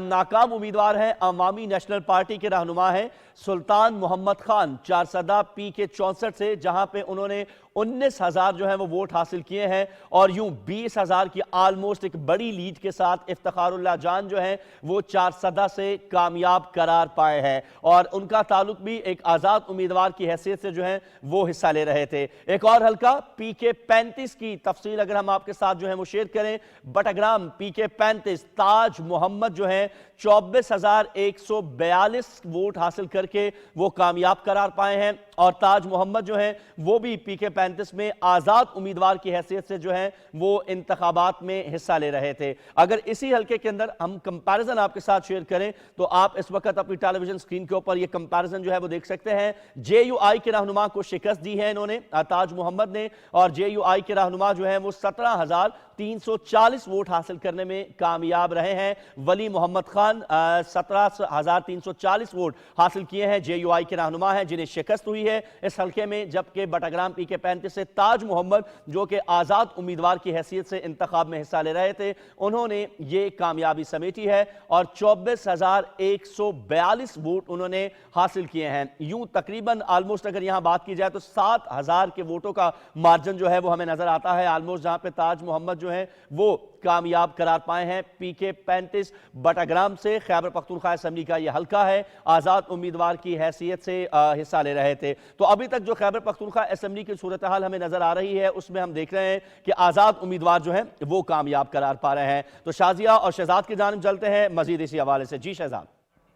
[SPEAKER 1] नाकाम उम्मीदवार हैं अवामी नेशनल पार्टी के रहनुमा हैं सुल्तान मोहम्मद खान चारसदा पीके 64 से जहां पे उन्होंने 19,000 जो है वो वोट हासिल किए हैं और यूं 20,000 की ऑलमोस्ट एक बड़ी लीड के साथ इफ्तिखारुल्लाह जान जो है वो चारसदा से कामयाब करार पाए हैं और उनका ताल्लुक भी एक आजाद उम्मीदवार की हैसियत से जो है वो हिस्सा ले रहे थे। एक और हलका पीके 35 इसकी तफसील अगर हम आपके साथ जो है वो शेयर करें, बटाग्राम PK 35 ताज मोहम्मद जो है 24,142 वोट हासिल करके वो कामयाब करार पाए हैं और ताज मोहम्मद जो है वो भी PK 35 में आजाद उम्मीदवार की हैसियत से जो है वो इंतखाबात में हिस्सा ले रहे थे। अगर इसी हल्के के अंदर हम कंपैरिजन आपके साथ शेयर करें तो आप इस वक्त अपनी टेलीविजन स्क्रीन के ऊपर ये कंपैरिजन जो है वो देख सकते हैं। JUI के रहनुमा को शिकस्त दी है इन्होंने, ताज मोहम्मद ने, और JUI के रहनुमा जो है वो 17,340 वोट हासिल करने में कामयाब रहे हैं। वली मोहम्मद खान 17,340 वोट हासिल किए हैं, JUI के रहनुमा हैं जिन्हें शिकस्त हुई है इस हल्के में, जबकि बटाग्राम PK 35 से ताज मोहम्मद जो कि आजाद उम्मीदवार की हैसियत से इंतखाब में हिस्सा ले रहे थे, उन्होंने ये कामयाबी समेटी है और 24,142 वोट उन्होंने हासिल किए हैं। यूं तकरीबन ऑलमोस्ट अगर यहां बात की जाए तो 7,000 के वोटों का मार्जिन जो है वो हमें नजर आता है ऑलमोस्ट, जहां पे ताज मोहम्मद जो है वो कामयाब करार पाए हैं। PK 35 बटाग्राम से खैबर पख्तूनख्वा असेंबली का यह हल्का है, आजाद उम्मीदवार की हैसियत से हिस्सा ले रहे थे। तो अभी तक जो खैबर पख्तूनख्वा असेंबली की सूरत हाल हमें नजर आ रही है उसमें हम देख रहे हैं कि आजाद उम्मीदवार जो है वो कामयाब करार पा रहे हैं। तो शाजिया और शहजाद की जानिब चलते हैं मजीद इसी हवाले से। जी शहजाद।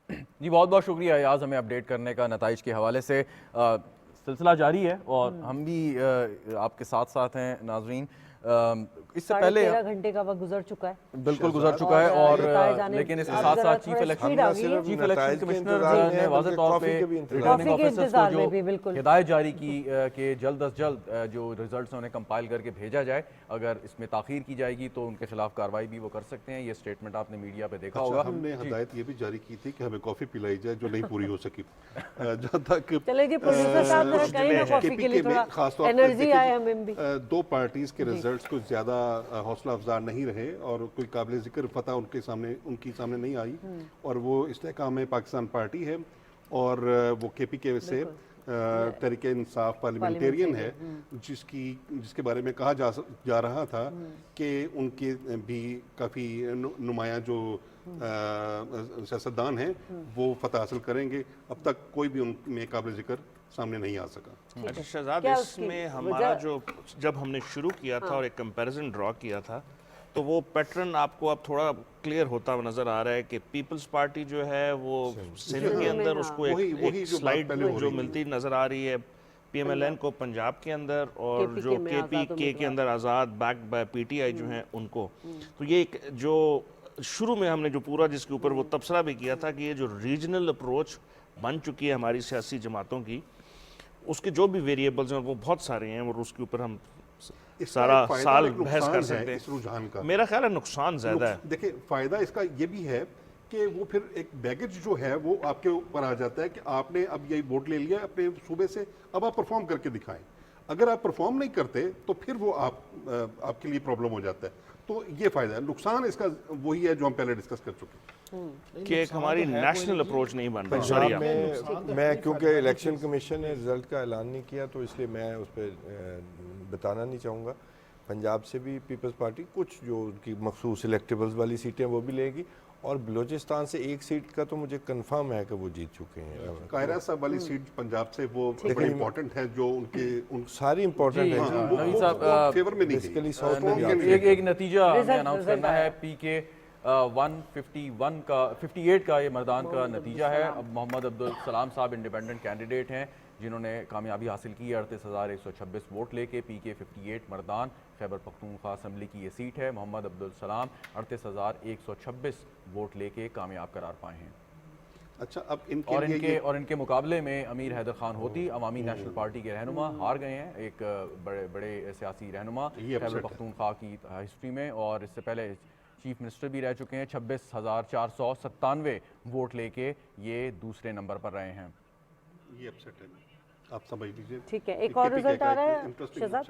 [SPEAKER 3] जी बहुत बहुत शुक्रिया अयाज हमें अपडेट करने का। नताइज के हवाले से सिलसिला जारी है और हम भी आपके साथ साथ हैं नाजरीन। इससे पहले
[SPEAKER 4] 13 घंटे का वक्त गुजर चुका है,
[SPEAKER 3] बिल्कुल गुजर चुका है, और लेकिन इसके साथ साथ चीफ इलेक्शन कमिश्नर ने वाज़ेह तौर पे रिटर्निंग ऑफिसर्स को जो हिदायत जारी की कि जल्द अज जल्द जो रिजल्ट्स हैं उन्हें कंपाइल करके भेजा जाए, अगर इसमें ताखीर की जाएगी तो उनके खिलाफ कार्रवाई भी वो कर सकते हैं। ये स्टेटमेंट आपने मीडिया पे देखा होगा।
[SPEAKER 2] हमने हिदायत ये भी जारी की थी कि हमें कॉफी पिलाई जाए जो नहीं पूरी हो सकी। जहाँ तक
[SPEAKER 4] चलिए प्रोड्यूसर साहब जरा कहीं ना कॉफी के लिए थोड़ा एनर्जी आए हमें भी।
[SPEAKER 2] दो पार्टीज के रिजल्ट्स कुछ ज्यादा हौसला अफजा नहीं रहे और कोई काबिल जिक्र फतह उनके सामने नहीं आई, और वो इस्तेहकाम में पाकिस्तान पार्टी है और वो KPK से तहरीके इंसाफ पार्लियामेंटेरियन है, जिसके बारे में कहा जा रहा था कि उनके भी काफ़ी नुमाया जो सियासतदान हैं वो फतह हासिल करेंगे। अब तक कोई भी उनमें काबिल जिक्र सामने नहीं आ सका।
[SPEAKER 7] अच्छा शहजाद, इसमें हमारा जो जब हमने शुरू किया था और एक कंपैरिजन ड्रॉ किया था तो वो पैटर्न आपको अब थोड़ा क्लियर होता हुआ नजर आ रहा है कि पीपल्स पार्टी जो है वो सिंध के अंदर उसको एक स्लाइड जो मिलती नजर आ रही है, PMLN को पंजाब के अंदर और जो KPK के अंदर आज़ाद बैक्ड बाय PTI जो हैं उनको। तो ये एक जो शुरू में हमने जो पूरा जिसके ऊपर वो तबसरा भी किया था कि ये जो रीजनल अप्रोच बन चुकी है हमारी सियासी जमातों की, उसके जो भी वेरिएबल्स हैं वो बहुत सारे हैं और उसके ऊपर हम सारा साल बहस कर सकते हैं।
[SPEAKER 2] इस रुझान का
[SPEAKER 7] मेरा ख्याल है नुकसान ज्यादा है।
[SPEAKER 2] देखिए फायदा इसका ये भी है कि वो फिर एक बैगेज जो है वो आपके ऊपर आ जाता है कि आपने अब यही वोट ले लिया अपने सूबे से, अब आप परफॉर्म करके दिखाएं। अगर आप परफॉर्म नहीं करते तो फिर वो आपके लिए प्रॉब्लम हो जाता है। तो ये फायदा है। नुकसान इसका वही है जो हम पहले डिस्कस कर चुके हैं
[SPEAKER 7] कि एक हमारी नेशनल अप्रोच नहीं बन रही। सॉरी
[SPEAKER 5] मैं क्योंकि इलेक्शन कमीशन ने रिजल्ट का ऐलान नहीं किया तो इसलिए मैं उस पर बताना नहीं चाहूँगा। पंजाब से भी पीपल्स पार्टी कुछ जो उनकी मखसूस इलेक्टेबल्स वाली सीटें वो भी लेगी, और बलूचिस्तान से एक सीट का तो मुझे कंफर्म है कि वो जीत चुके हैं।
[SPEAKER 2] कायरा साहब वाली सीट पंजाब से वो बड़ी इंपॉर्टेंट है, जो उन
[SPEAKER 5] सारी इंपॉर्टेंट है,
[SPEAKER 2] फेवर में नहीं
[SPEAKER 5] बेसिकली
[SPEAKER 3] एक नतीजा हमें अनाउंस करना है। PK 158 का ये मर्दान का नतीजा है। अब मोहम्मद अब्दुल सलाम साहब इंडिपेंडेंट कैंडिडेट हैं जिन्होंने कामयाबी हासिल की 38,126 वोट लेके। PK 58 मर्दान खैबर पख्तूनख्वा असेंबली की ये सीट है। मोहम्मद अब्दुल सलाम 38,126 वोट लेके कामयाब करार पाए हैं।
[SPEAKER 2] अच्छा, अब
[SPEAKER 3] इनके मुकाबले में अमीर हैदर खान होती अवामी नेशनल पार्टी के रहनुमा हार गए हैं, एक बड़े सियासी रहनुमा खैबर पख्तूनख्वा की हिस्ट्री में, और इससे पहले चीफ मिनिस्टर भी रह चुके हैं। 26,497 वोट लेके ये दूसरे नंबर पर रहे हैं।
[SPEAKER 2] ये अपसेट है, आप समझ लीजिए।
[SPEAKER 4] ठीक है, एक और रिजल्ट आ रहा है शहजाद।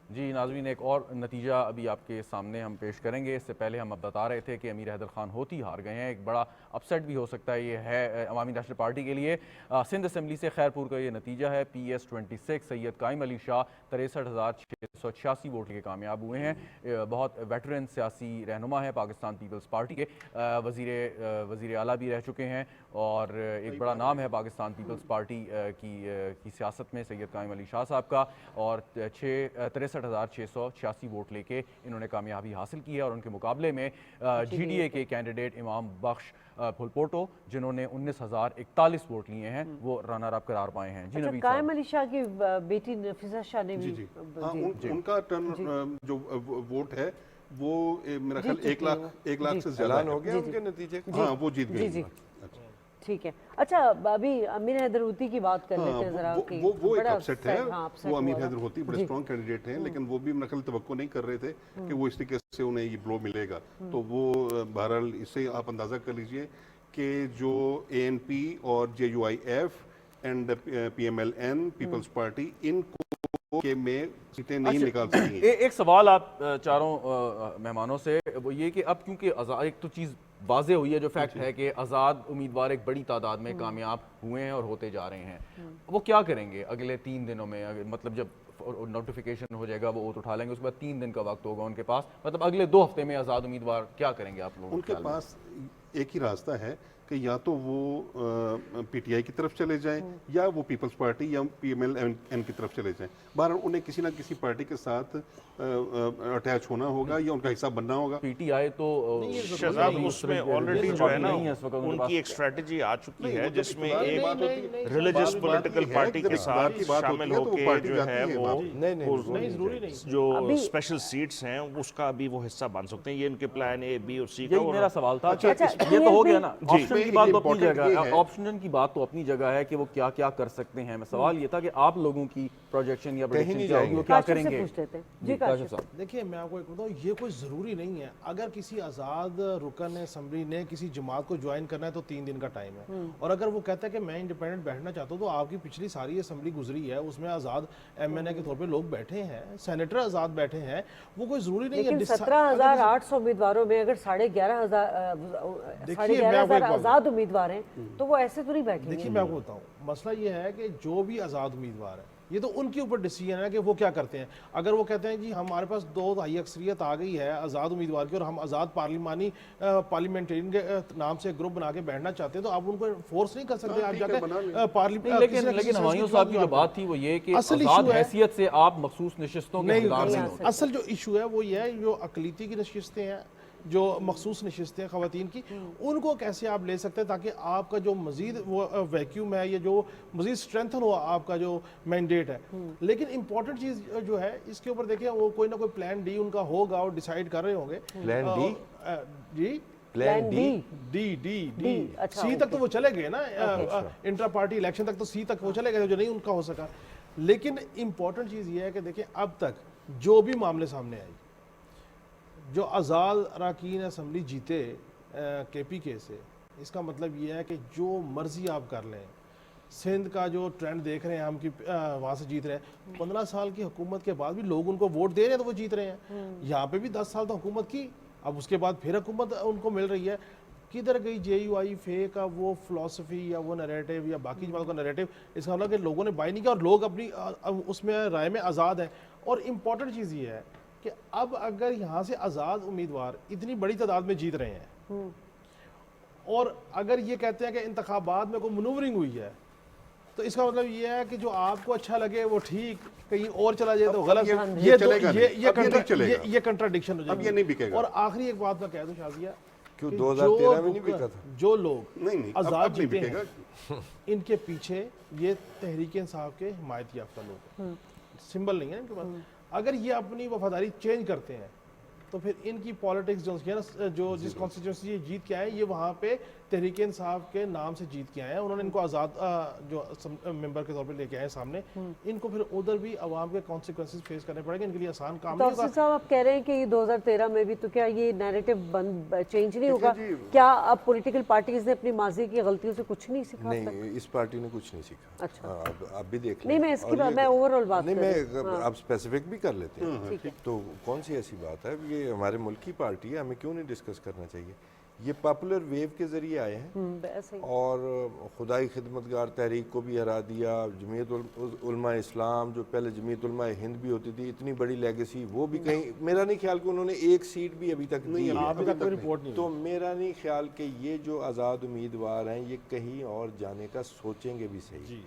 [SPEAKER 3] जी नाज़रीन, एक और नतीजा अभी आपके सामने हम पेश करेंगे। इससे पहले हम अब बता रहे थे कि अमीर हैदर खान होती हार गए हैं। एक बड़ा अपसेट भी हो सकता है, ये है अवामी नेशनल पार्टी के लिए। सिंध असम्बली से खैरपुर का ये नतीजा है। PS26 सैयद कायम अली शाह 63,686 वोट लेके कामयाब हुए हैं। बहुत वेटरन सियासी रहनुमा है पाकिस्तान पीपल्स पार्टी के, वज़ीर आला भी रह चुके हैं और एक बड़ा नाम है पाकिस्तान पीपल्स पार्टी की सियासत में सैयद कायम अली शाह साहब का। और 63,686 वोट लेके इन्होंने कामयाबी हासिल की है। और उनके मुकाबले में GDA के कैंडिडेट इमाम बख्श फुलपोटो, जिन्होंने 19,041 वोट लिए हैं, वो रनर अप करार पाए हैं। जी नबी
[SPEAKER 4] कायम अली शाह की बेटी नफीसा शाह ने भी
[SPEAKER 2] उनका टर्न जो वोट है वो मेरा ख्याल 1 लाख से ज्यादा
[SPEAKER 5] हो गया उनके नतीजे।
[SPEAKER 2] हाँ, वो जीत गए।
[SPEAKER 4] ठीक है। अच्छा, अभी अमीर हैदर होती की बात कर लेते हैं जरा।
[SPEAKER 2] वो एक अपसेट है। वो अमीर हैदर होती बड़े स्ट्रॉन्ग कैंडिडेट हैं, लेकिन वो भी मेरा ख्याल तवक्को नहीं कर रहे थे कि वो इस तरीके से उन्हें ये ब्लो मिलेगा। तो वो बहरहाल इससे आप अंदाजा कर लीजिए कि जो ANP और JUIF and PMLN Peoples Party इनको के में सीटें नहीं निकाल सकी।
[SPEAKER 3] एक सवाल आप चारों मेहमानों से, वो ये कि अब क्योंकि एक तो चीज़ वाज़े हुई है, जो फैक्ट है कि आज़ाद उम्मीदवार एक बड़ी तादाद में कामयाब हुए हैं और होते जा रहे हैं, वो क्या करेंगे अगले 3 दिनों में? मतलब जब नोटिफिकेशन हो जाएगा वो वोट उठा लेंगे, उसके बाद 3 दिन का वक्त होगा उनके पास, मतलब अगले 2 हफ्ते में आज़ाद उम्मीदवार क्या करेंगे आप लोग?
[SPEAKER 2] उनके पास एक ही रास्ता है कि या तो वो PTI की तरफ चले जाएं या वो पीपल्स पार्टी या PMLN की तरफ चले जाएं। बहरहाल उन्हें किसी ना किसी पार्टी के साथ अटैच होना होगा या उनका हिस्सा बनना होगा।
[SPEAKER 3] PTI तो
[SPEAKER 7] शहजाद उसमें ऑलरेडी जो है ना उनकी एक स्ट्रेटजी आ चुकी है, जिसमें एक रिलीजियस पॉलिटिकल पार्टी के साथ शामिल होकर जो है वो जो स्पेशल सीट्स हैं उसका अभी वो हिस्सा बन सकते हैं। ये इनके प्लान A, B और C का।
[SPEAKER 3] यही मेरा सवाल था। ये तो हो गया ना, ऑप्शन की बात तो अपनी जगह है, ऑप्शन की बात तो अपनी जगह है कि वो क्या क्या कर सकते हैं। सवाल ये था कि आप लोगों की प्रोजेक्शन या प्रेडिक्शन क्या होगी, वो क्या करेंगे?
[SPEAKER 6] देखिए, मैं आपको एक बताऊं, ये कोई ज़रूरी नहीं है। अगर किसी आज़ाद रुकन असम्बली ने किसी जमात को ज्वाइन करना है तो 3 दिन का टाइम है। और अगर वो कहता है कि मैं इंडिपेंडेंट बैठना चाहता हूँ, तो आपकी पिछली सारी असम्बली गुजरी है, उसमें आज़ाद MNA के तौर पर लोग बैठे हैं, सेनेटर आज़ाद बैठे हैं। वो कोई ज़रूरी नहीं है।
[SPEAKER 4] 17,800 उम्मीदवारों में अगर 11,500 आज़ाद उम्मीदवार हैं तो वो ऐसे तो नहीं बैठेंगे।
[SPEAKER 6] देखिए, मैं आपको बताऊं, मसला ये है कि जो भी आज़ाद उम्मीदवार है, ये तो उनके ऊपर डिसीजन है कि वो क्या करते हैं। अगर वो कहते हैं जी हमारे पास 2/3 अक्सरियत आ गई है आज़ाद उम्मीदवार की और हम आज़ाद पार्लियामेंटेरियन के नाम से ग्रुप बना के बैठना चाहते हैं, तो आप उनको फोर्स नहीं कर सकते। आप जाकर
[SPEAKER 3] पार्लियामेंट। लेकिन हमायूं साहब की जो बात थी वो ये कि आज़ाद हैसियत से आप मखसूस नशिस्तों के हकदार नहीं होते।
[SPEAKER 6] असल जो इशू है वो ये है, जो अकलीती की नशिस्तें हैं, जो मखसूस नशिस्तें हैं ख़वातीन की, उनको कैसे आप ले सकते हैं ताकि आपका जो मज़ीद वो वैक्यूम है, ये जो मज़ीद स्ट्रेंथन हो आपका जो मैंडेट है। लेकिन इंपॉर्टेंट चीज़ जो है इसके ऊपर देखिए, वो कोई ना कोई प्लान D उनका होगा और डिसाइड कर रहे होंगे।
[SPEAKER 5] प्लान D
[SPEAKER 6] जी,
[SPEAKER 5] प्लान
[SPEAKER 6] D C तक तो वो चले गए ना, इंट्रा पार्टी इलेक्शन तक तो C तक वो चले गए, जो नहीं उनका हो सका। लेकिन इंपॉर्टेंट चीज़ ये है कि देखिए, अब तक जो भी मामले सामने आए, जो आज़ाद अरकान असम्बली जीते KPK से, इसका मतलब ये है कि जो मर्जी आप कर लें, सिंध का जो ट्रेंड देख रहे हैं हम कि वहाँ से जीत रहे हैं, 15 साल की हुकूमत के बाद भी लोग उनको वोट दे रहे हैं तो वो जीत रहे हैं। यहाँ पे भी 10 साल तो हुकूमत की, अब उसके बाद फिर हुकूमत उनको मिल रही है। किधर गई JUIF का वो फिलॉसफी या वो नैरेटिव या बाकी जमात का नैरेटिव? इसका मतलब कि लोगों ने बाय नहीं किया और लोग अपनी उसमें राय में आज़ाद हैं। और इम्पॉर्टेंट चीज़ ये है कि अब अगर यहाँ से आज़ाद उम्मीदवार इतनी बड़ी तादाद में जीत रहे हैं और अगर ये कहते हैं कि इंतखाबात में कोई मनूवरिंग हुई है, तो इसका मतलब ये है कि जो आपको अच्छा लगे वो ठीक, कहीं और चला जाए तो गलत। ये कंट्राडिक्शन हो जाएगा, ये नहीं बिकेगा। और आखिरी एक बात मैं कह दूं शाजिया,
[SPEAKER 5] क्यों 2013 में नहीं बिका था?
[SPEAKER 6] जो लोग आज़ाद जीते हैं, इनके पीछे ये तहरीक इंसाफ के हिमायत याफ्ता लोग, सिंबल नहीं है इनके पास। अगर ये अपनी वफादारी चेंज करते हैं तो फिर इनकी पॉलिटिक्स जो है ना, जो जिस कॉन्स्टिट्यूंसी ये जीत के आए ये वहाँ पे तहरीक इंसाफ के नाम से जीत के आए हैं। उन्होंने इनको आज़ाद जो मेंबर के तौर पे लेके आए सामने, इनको फिर उधर भी अवाम के कॉन्सिक्वेंसेस फेस करने पड़ेंगे। इनके लिए आसान काम नहीं होगा।
[SPEAKER 4] तौसीफ साहब, आप कह रहे हैं कि 2013 में भी तो क्या ये नैरेटिव चेंज नहीं होगा? क्या अब पॉलिटिकल पार्टीज ने अपनी माजी की गलतियों से कुछ नहीं सीखा?
[SPEAKER 5] नहीं, इस पार्टी ने कुछ नहीं सीखा।
[SPEAKER 4] अच्छा,
[SPEAKER 5] आप भी देख
[SPEAKER 4] नहीं, मैं इसकी बात, मैं ओवरऑल बात
[SPEAKER 5] नहीं,
[SPEAKER 4] कर रही हूँ।
[SPEAKER 5] मैं आप स्पेसिफिक भी कर लेते हैं, तो कौन सी ऐसी बात है? ये हमारे मुल्क की पार्टी है, हमें क्यों नहीं डिस्कस करना चाहिए? ये पॉपुलर वेव के ज़रिए आए हैं और खुदाई खिदमतगार तहरीक को भी हरा दिया। जमीयत उलमा इस्लाम, जो पहले जमीयत उलमा हिंद भी होती थी, इतनी बड़ी लेगेसी, वो भी कहीं, मेरा नहीं ख्याल कि उन्होंने एक सीट भी अभी तक दी है।
[SPEAKER 6] अभी तक कोई रिपोर्ट नहीं।
[SPEAKER 5] तो मेरा नहीं ख्याल कि ये जो आज़ाद उम्मीदवार हैं ये कहीं और जाने का सोचेंगे भी सही।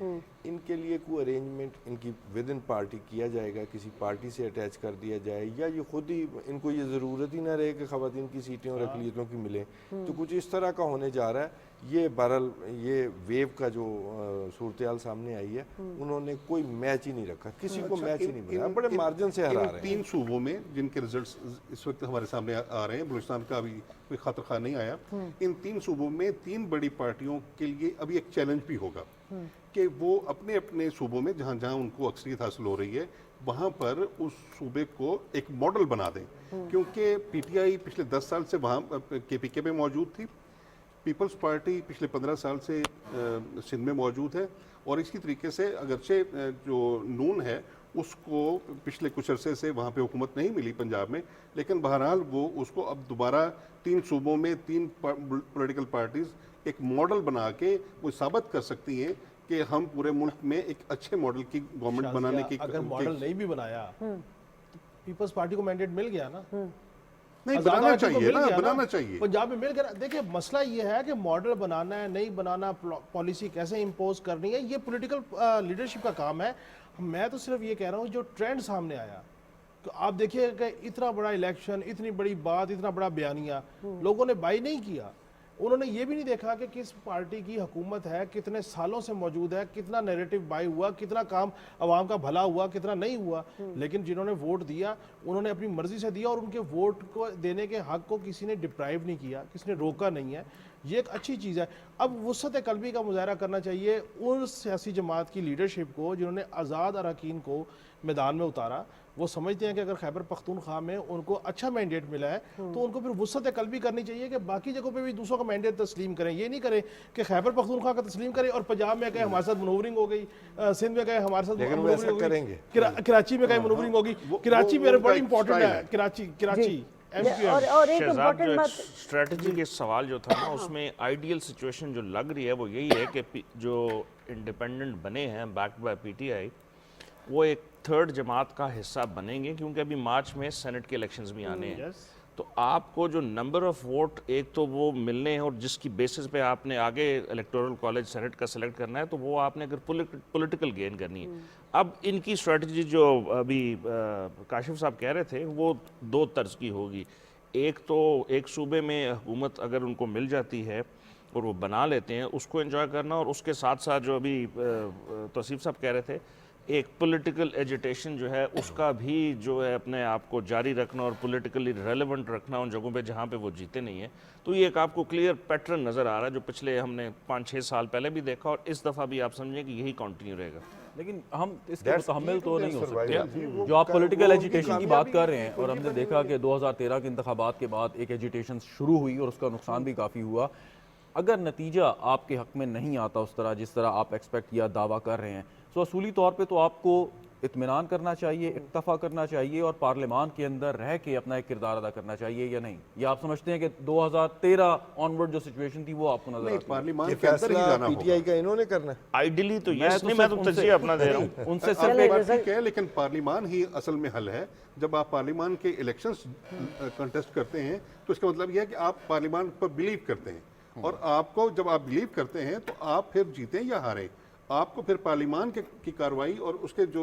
[SPEAKER 5] इनके लिए कोई अरेंजमेंट इनकी विद इन पार्टी किया जाएगा, किसी पार्टी से अटैच कर दिया जाए, या ये खुद ही, इनको ये ज़रूरत ही ना रहे कि ख़वातीन की सीटें और अक़लियतों की मिले, तो कुछ इस तरह का होने जा रहा है। ये बहरहाल ये वेव का जो सूरत हाल सामने आई है, उन्होंने कोई मैच ही नहीं रखा, किसी को मैच ही नहीं बनाया, बड़े मार्जिन से हरा रहे हैं।
[SPEAKER 2] 3 सूबों में जिनके रिजल्ट्स इस वक्त हमारे सामने आ रहे हैं, बलूचिस्तान का अभी कोई खातर खा नहीं आया, इन 3 सूबों में 3 बड़ी पार्टियों के लिए अभी एक चैलेंज भी होगा कि वो अपने अपने सूबों में जहाँ जहाँ उनको अक्सरियत हासिल हो रही है, वहाँ पर उस सूबे को एक मॉडल बना दें। क्योंकि पीटीआई पिछले 10 साल से वहाँ केपीके में मौजूद थी, पीपल्स पार्टी पिछले 15 साल से सिंध में मौजूद है, और इसी तरीके से अगरचे जो नून है उसको पिछले कुछ अरसे से वहाँ पे हुकूमत नहीं मिली पंजाब में, लेकिन बहरहाल वो उसको अब दोबारा 3 सूबों में 3 पॉलिटिकल पार्टीज एक मॉडल बना के वो साबित कर सकती हैं कि हम पूरे मुल्क में एक अच्छे मॉडल की गवर्नमेंट बनाने की।
[SPEAKER 6] अगर मॉडल नहीं भी बनाया तो पीपल्स पार्टी को मैंडेट मिल गया ना।
[SPEAKER 2] नहीं, बनाना चाहिए ना, बनाना चाहिए।
[SPEAKER 6] पंजाब में मिल गया। देखिए, मसला ये है कि मॉडल बनाना है, नहीं बनाना, पॉलिसी कैसे इंपोज करनी है, ये पॉलिटिकल लीडरशिप का काम है। मैं तो सिर्फ ये कह रहा हूँ जो ट्रेंड सामने आया, तो आप देखिए कि इतना बड़ा इलेक्शन, इतनी बड़ी बात, इतना बड़ा बयानिया लोगों ने बाई नहीं किया। उन्होंने ये भी नहीं देखा कि किस पार्टी की हुकूमत है, कितने सालों से मौजूद है, कितना नैरेटिव बाई हुआ, कितना काम आवाम का भला हुआ, कितना नहीं हुआ। लेकिन जिन्होंने वोट दिया उन्होंने अपनी मर्जी से दिया, और उनके वोट को देने के हक को किसी ने डिप्राइव नहीं किया, किसी ने रोका नहीं है। ये एक अच्छी चीज़ है। अब वुसअत कल्बी का मुजाहरा करना चाहिए उन सियासी जमात की लीडरशिप को जिन्होंने आज़ाद अरकान को मैदान में उतारा। वो समझते हैं कि अगर खैबर पख्तूनख्वा में उनको अच्छा मैंडेट मिला है तो उनको फिर वुसअत कल्बी करनी चाहिए कि बाकी जगहों पे भी दूसरों का मैंडेट तस्लीम करें। ये नहीं करें कि खैबर पख्तूनख्वा का तस्लीम करें और पंजाब में कहे हमारे साथ मनूवरिंग हो गई, सिंध में कहे हमारे साथ मनूवरिंग हो गई, कराची में कहे मनूवरिंग होगी। कराची मेरे बड़ी इंपॉर्टेंट है, कराची
[SPEAKER 4] और एक इम्पोर्टेंट बात,
[SPEAKER 7] स्ट्रेटजी के सवाल जो था ना, उसमें आइडियल सिचुएशन जो लग रही है वो यही है कि जो इंडिपेंडेंट बने हैं बैक्ड बाय पीटीआई, वो एक 3rd जमात का हिस्सा बनेंगे, क्योंकि अभी मार्च में सेनेट के इलेक्शंस भी आने हैं। तो आपको जो नंबर ऑफ वोट एक तो वो मिलने हैं, और जिसकी बेसिस पे आपने आगे इलेक्टोरल कॉलेज सेनेट का सेलेक्ट करना है, तो वो आपने अगर पॉलिटिकल गेन करनी है। अब इनकी स्ट्रेटजी जो अभी काशिफ साहब कह रहे थे वो 2 तर्ज की होगी। एक तो एक सूबे में हुकूमत अगर उनको मिल जाती है और वो बना लेते हैं, उसको एंजॉय करना, और उसके साथ साथ जो अभी तौसीफ साहब कह रहे थे, एक पॉलिटिकल एजिटेशन जो है उसका भी जो है अपने आप को जारी रखना और पॉलिटिकली रेलेवेंट रखना उन जगहों पे जहाँ पे वो जीते नहीं है। तो ये एक आपको क्लियर पैटर्न नज़र आ रहा है जो पिछले हमने 5-6 साल पहले भी देखा, और इस दफ़ा भी आप समझें कि यही कंटिन्यू रहेगा।
[SPEAKER 3] लेकिन हम इसके मुतहम्मिल तो नहीं हो सकते। जो आप पॉलिटिकल एजिटेशन की बात कर रहे हैं, और हमने देखा कि 2013 के इंतखाबात के बाद एक एजिटेशन शुरू हुई और उसका नुकसान भी काफ़ी हुआ। अगर नतीजा आपके हक में नहीं आता उस तरह जिस तरह आप एक्सपेक्ट या दावा कर रहे हैं, तो असूली तौर पे तो आपको इत्मीनान करना चाहिए, इक्तफा करना चाहिए और पार्लियामान के अंदर रह के अपना एक किरदार अदा करना चाहिए, या नहीं? या आप समझते हैं कि 2013 ऑनवर्ड जो सिचुएशन थी वो आपको नजर आती है?
[SPEAKER 2] पार्लियामान के अंदर ही जाना होगा।
[SPEAKER 5] पीटीआई का इन्होंने करना
[SPEAKER 7] आइडियली तो यस नहीं, मैं तो तजज़िया अपना दे रहा हूँ।
[SPEAKER 3] उनसे सिर्फ
[SPEAKER 2] ठीक है, लेकिन पार्लियामान ही असल में हल है। जब आप पार्लियामान के इलेक्शंस कंटेस्ट करते हैं तो इसका मतलब यह है कि आप पार्लियामान पर बिलीव करते हैं, और आपको जब आप बिलीव करते हैं तो आप फिर जीतें या हारें, आपको फिर पार्लियामान की कार्रवाई और उसके जो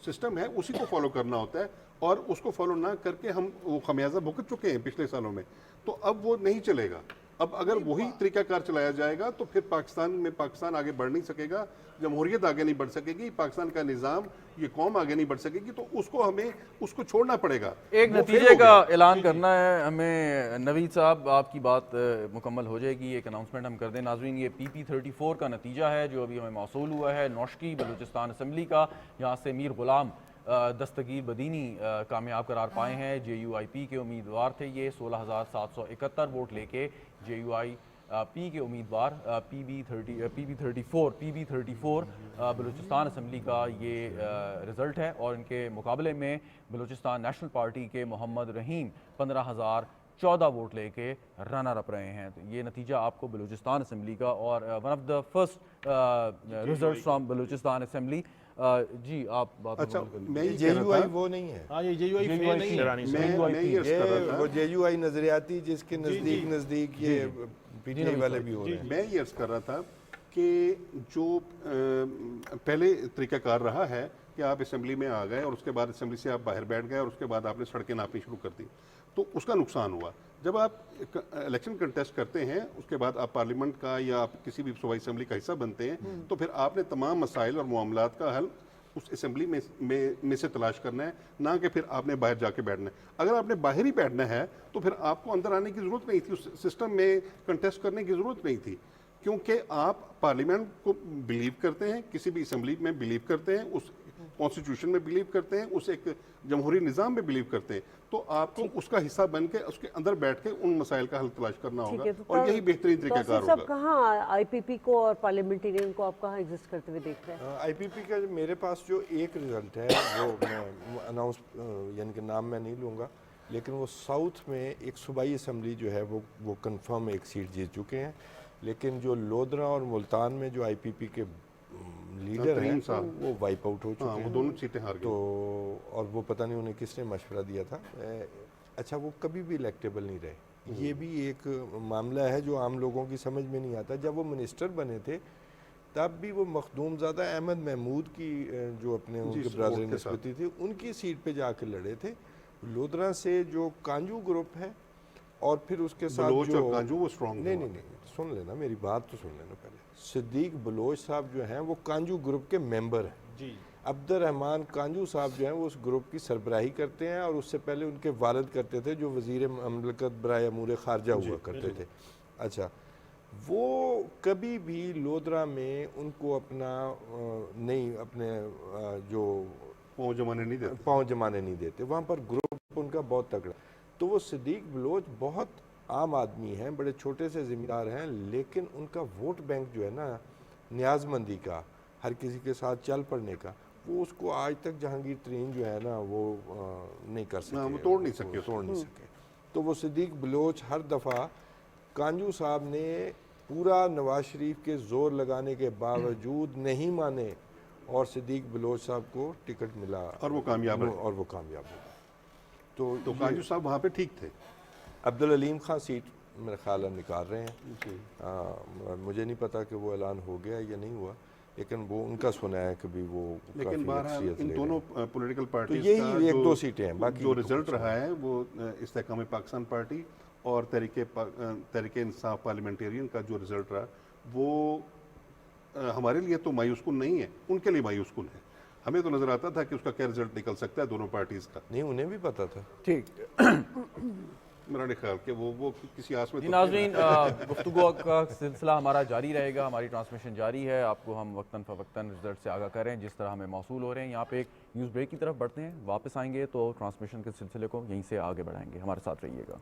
[SPEAKER 2] सिस्टम है उसी को फॉलो करना होता है, और उसको फॉलो ना करके हम वो खमियाजा भुगत चुके हैं पिछले सालों में, तो अब वो नहीं चलेगा। अब अगर वही तरीकाकार चलाया जाएगा तो फिर पाकिस्तान आगे बढ़ नहीं सकेगा, जमहूरियत आगे नहीं बढ़ सकेगी, पाकिस्तान का निज़ाम, ये कौम आगे नहीं बढ़ सकेगी, तो उसको छोड़ना पड़ेगा।
[SPEAKER 3] एक
[SPEAKER 2] वो
[SPEAKER 3] नतीजे
[SPEAKER 2] fail हो
[SPEAKER 3] का
[SPEAKER 2] गया।
[SPEAKER 3] ऐलान करना है हमें। नवीद साहब, आपकी बात मुकम्मल हो जाएगी, एक अनाउंसमेंट हम कर दें। नाज़रीन, ये PP34 का नतीजा है जो अभी हमें मौसूल हुआ है नौशकी बलूचिस्तान असम्बली का। यहाँ से मीर गुलाम दस्तगीर बदीनी कामयाब करार पाए हैं। JUIP के उम्मीदवार थे ये, 16,771 वोट लेके JUIP के उम्मीदवार PB34 बलूचिस्तान असम्बली का ये रिज़ल्ट है। और इनके मुकाबले में बलूचिस्तान नेशनल पार्टी के मोहम्मद रहीम 15,014 वोट लेके रनर अप रहे हैं। तो ये नतीजा आपको बलूचिस्तान असम्बली का, और one of the first result from Balochistan assembly. जी, आप बात
[SPEAKER 2] अच्छा,
[SPEAKER 3] मुकम्मल कर लीजिए।
[SPEAKER 2] मैं ये कह रहा
[SPEAKER 5] JUI
[SPEAKER 2] था,
[SPEAKER 5] वो नहीं है,
[SPEAKER 6] हाँ ये JUI
[SPEAKER 3] JUI
[SPEAKER 6] फेल नहीं है।
[SPEAKER 7] शेरानी साहब।
[SPEAKER 2] मैं ये अर्ज कर रहा था,
[SPEAKER 5] वो JUI नजरियाती जिसके नजदीक ये PTI वाले भी हो रहे हैं।
[SPEAKER 2] मैं ये अर्ज कर रहा था कि जो पहले तरीकाकार रहा है कि आप असेंबली में आ गए और उसके बाद असेंबली से आप बाहर बैठ गए और उसके बाद आपने सड़कें नापनी शुरू कर दी, तो उसका नुकसान हुआ। जब आप इलेक्शन कंटेस्ट करते हैं उसके बाद आप पार्लियामेंट का या आप किसी भी सूबाई असेंबली का हिस्सा बनते हैं, तो फिर आपने तमाम मसाइल और मामलात का हल उस असेंबली में से तलाश करना है, ना कि फिर आपने बाहर जाके बैठना है। अगर आपने बाहर ही बैठना है तो फिर आपको अंदर आने की ज़रूरत नहीं थी, उस सिस्टम में कंटेस्ट करने की ज़रूरत नहीं थी, क्योंकि आप पार्लियामेंट को बिलीव करते हैं, किसी भी असेंबली में बिलीव करते हैं, उस कॉन्स्टिट्यूशन में बिलीव करते हैं, उस एक जमहूरी निज़ाम में बिलीव करते हैं, तो आपको उसका हिस्सा बन के उसके अंदर बैठ के उन मसाइल का हल तलाश करना होगा, और यही बेहतरीन तरीकाकार
[SPEAKER 4] सब
[SPEAKER 2] होगा।
[SPEAKER 4] कहाँ IPP को और पार्लियामेंटेरियन को आप कहाँ एग्जिस्ट करते हुए देख रहे हैं?
[SPEAKER 5] IPP का मेरे पास जो एक रिजल्ट है वो मैं अनाउंस यानी कि नाम मैं नहीं लूँगा, लेकिन वो साउथ में एक सूबाई असम्बली जो है वो कंफर्म एक सीट जीत चुके हैं। लेकिन जो लोधरा और मुल्तान में जो IPP के लीडर हैं वो वाइप आउट हो चुके हैं,
[SPEAKER 2] वो दोनों सीटें हार गए।
[SPEAKER 5] तो और वो पता नहीं उन्हें किसने मशवरा दिया था। अच्छा, वो कभी भी इलेक्टेबल नहीं रहे। ये भी एक मामला है जो आम लोगों की समझ में नहीं आता। जब वो मिनिस्टर बने थे तब भी वो मखदूमज़ादा अहमद महमूद की जो अपने उनके ब्रदर नस्बती थी उनकी सीट पे जाके लड़े थे। लोधरा से जो कांजू ग्रुप है और फिर उसके साथ जो
[SPEAKER 2] कांजू वो स्ट्रॉन्ग
[SPEAKER 5] नहीं, सुन लेना, मेरी बात तो सुन लेना पहले। सिद्दीक बलोच साहब जो हैं वो कांजू ग्रुप के मेंबर हैं जी। अब्दुर्रहमान कांजू साहब जो हैं वो उस ग्रुप की सरबराही करते हैं, और उससे पहले उनके वालिद करते थे जो वज़ीर ममलकत बराए अमूर खारजा हुआ करते थे। अच्छा, वो कभी भी लोधरा में उनको अपना जो पाँव जमाने नहीं देते, वहाँ पर ग्रुप उनका बहुत तगड़ा। तो वो सिद्दीक बलोच बहुत आम आदमी हैं, बड़े छोटे से ज़िम्मेदार हैं, लेकिन उनका वोट बैंक जो है ना न्याजमंदी का, हर किसी के साथ चल पड़ने का, वो उसको आज तक जहांगीर तरीन जो है ना वो नहीं कर सके,
[SPEAKER 2] वो तोड़ नहीं सके।
[SPEAKER 5] तो वो सिद्दीक बलोच हर दफ़ा कांजू साहब ने पूरा नवाज शरीफ के ज़ोर लगाने के बावजूद नहीं माने, और सिद्दीक बलोच साहब को टिकट मिला
[SPEAKER 2] और वो कामयाब
[SPEAKER 5] हो। तो
[SPEAKER 2] कांजू साहब वहाँ पे ठीक थे।
[SPEAKER 5] अब्दुल अलीम खान सीट मेरे ख्याल निकाल रहे हैं। मुझे नहीं पता कि वो ऐलान हो गया या नहीं हुआ, लेकिन वो उनका सुना है कि भी वो,
[SPEAKER 2] लेकिन इन दोनों पॉलिटिकल पार्टी
[SPEAKER 5] तो यही एक दो सीटें हैं, बाकी
[SPEAKER 2] जो रिजल्ट रहा है वो इस्तेकाम पाकिस्तान पार्टी और तहरीक इंसाफ पार्लियामेंटेरियन का जो रिजल्ट रहा वो हमारे लिए तो मायूसकुन नहीं है, उनके लिए मायूसकुन है। हमें तो नजर आता था कि उसका क्या रिजल्ट निकल सकता है दोनों पार्टीज का।
[SPEAKER 5] नहीं, उन्हें भी पता था।
[SPEAKER 3] ठीक,
[SPEAKER 2] मेरा ख्याल कि वो किसी आस में।
[SPEAKER 3] नाज़रीन, गुफ्तगू का सिलसिला हमारा जारी रहेगा, हमारी ट्रांसमिशन जारी है, आपको हम वक्तन फ़वक्तन रिजल्ट से आगाह करें जिस तरह हमें मौसूल हो रहे हैं। यहाँ पे एक न्यूज़ ब्रेक की तरफ बढ़ते हैं, वापस आएंगे तो ट्रांसमिशन के सिलसिले को यहीं से आगे बढ़ाएंगे। हमारे साथ रहिएगा।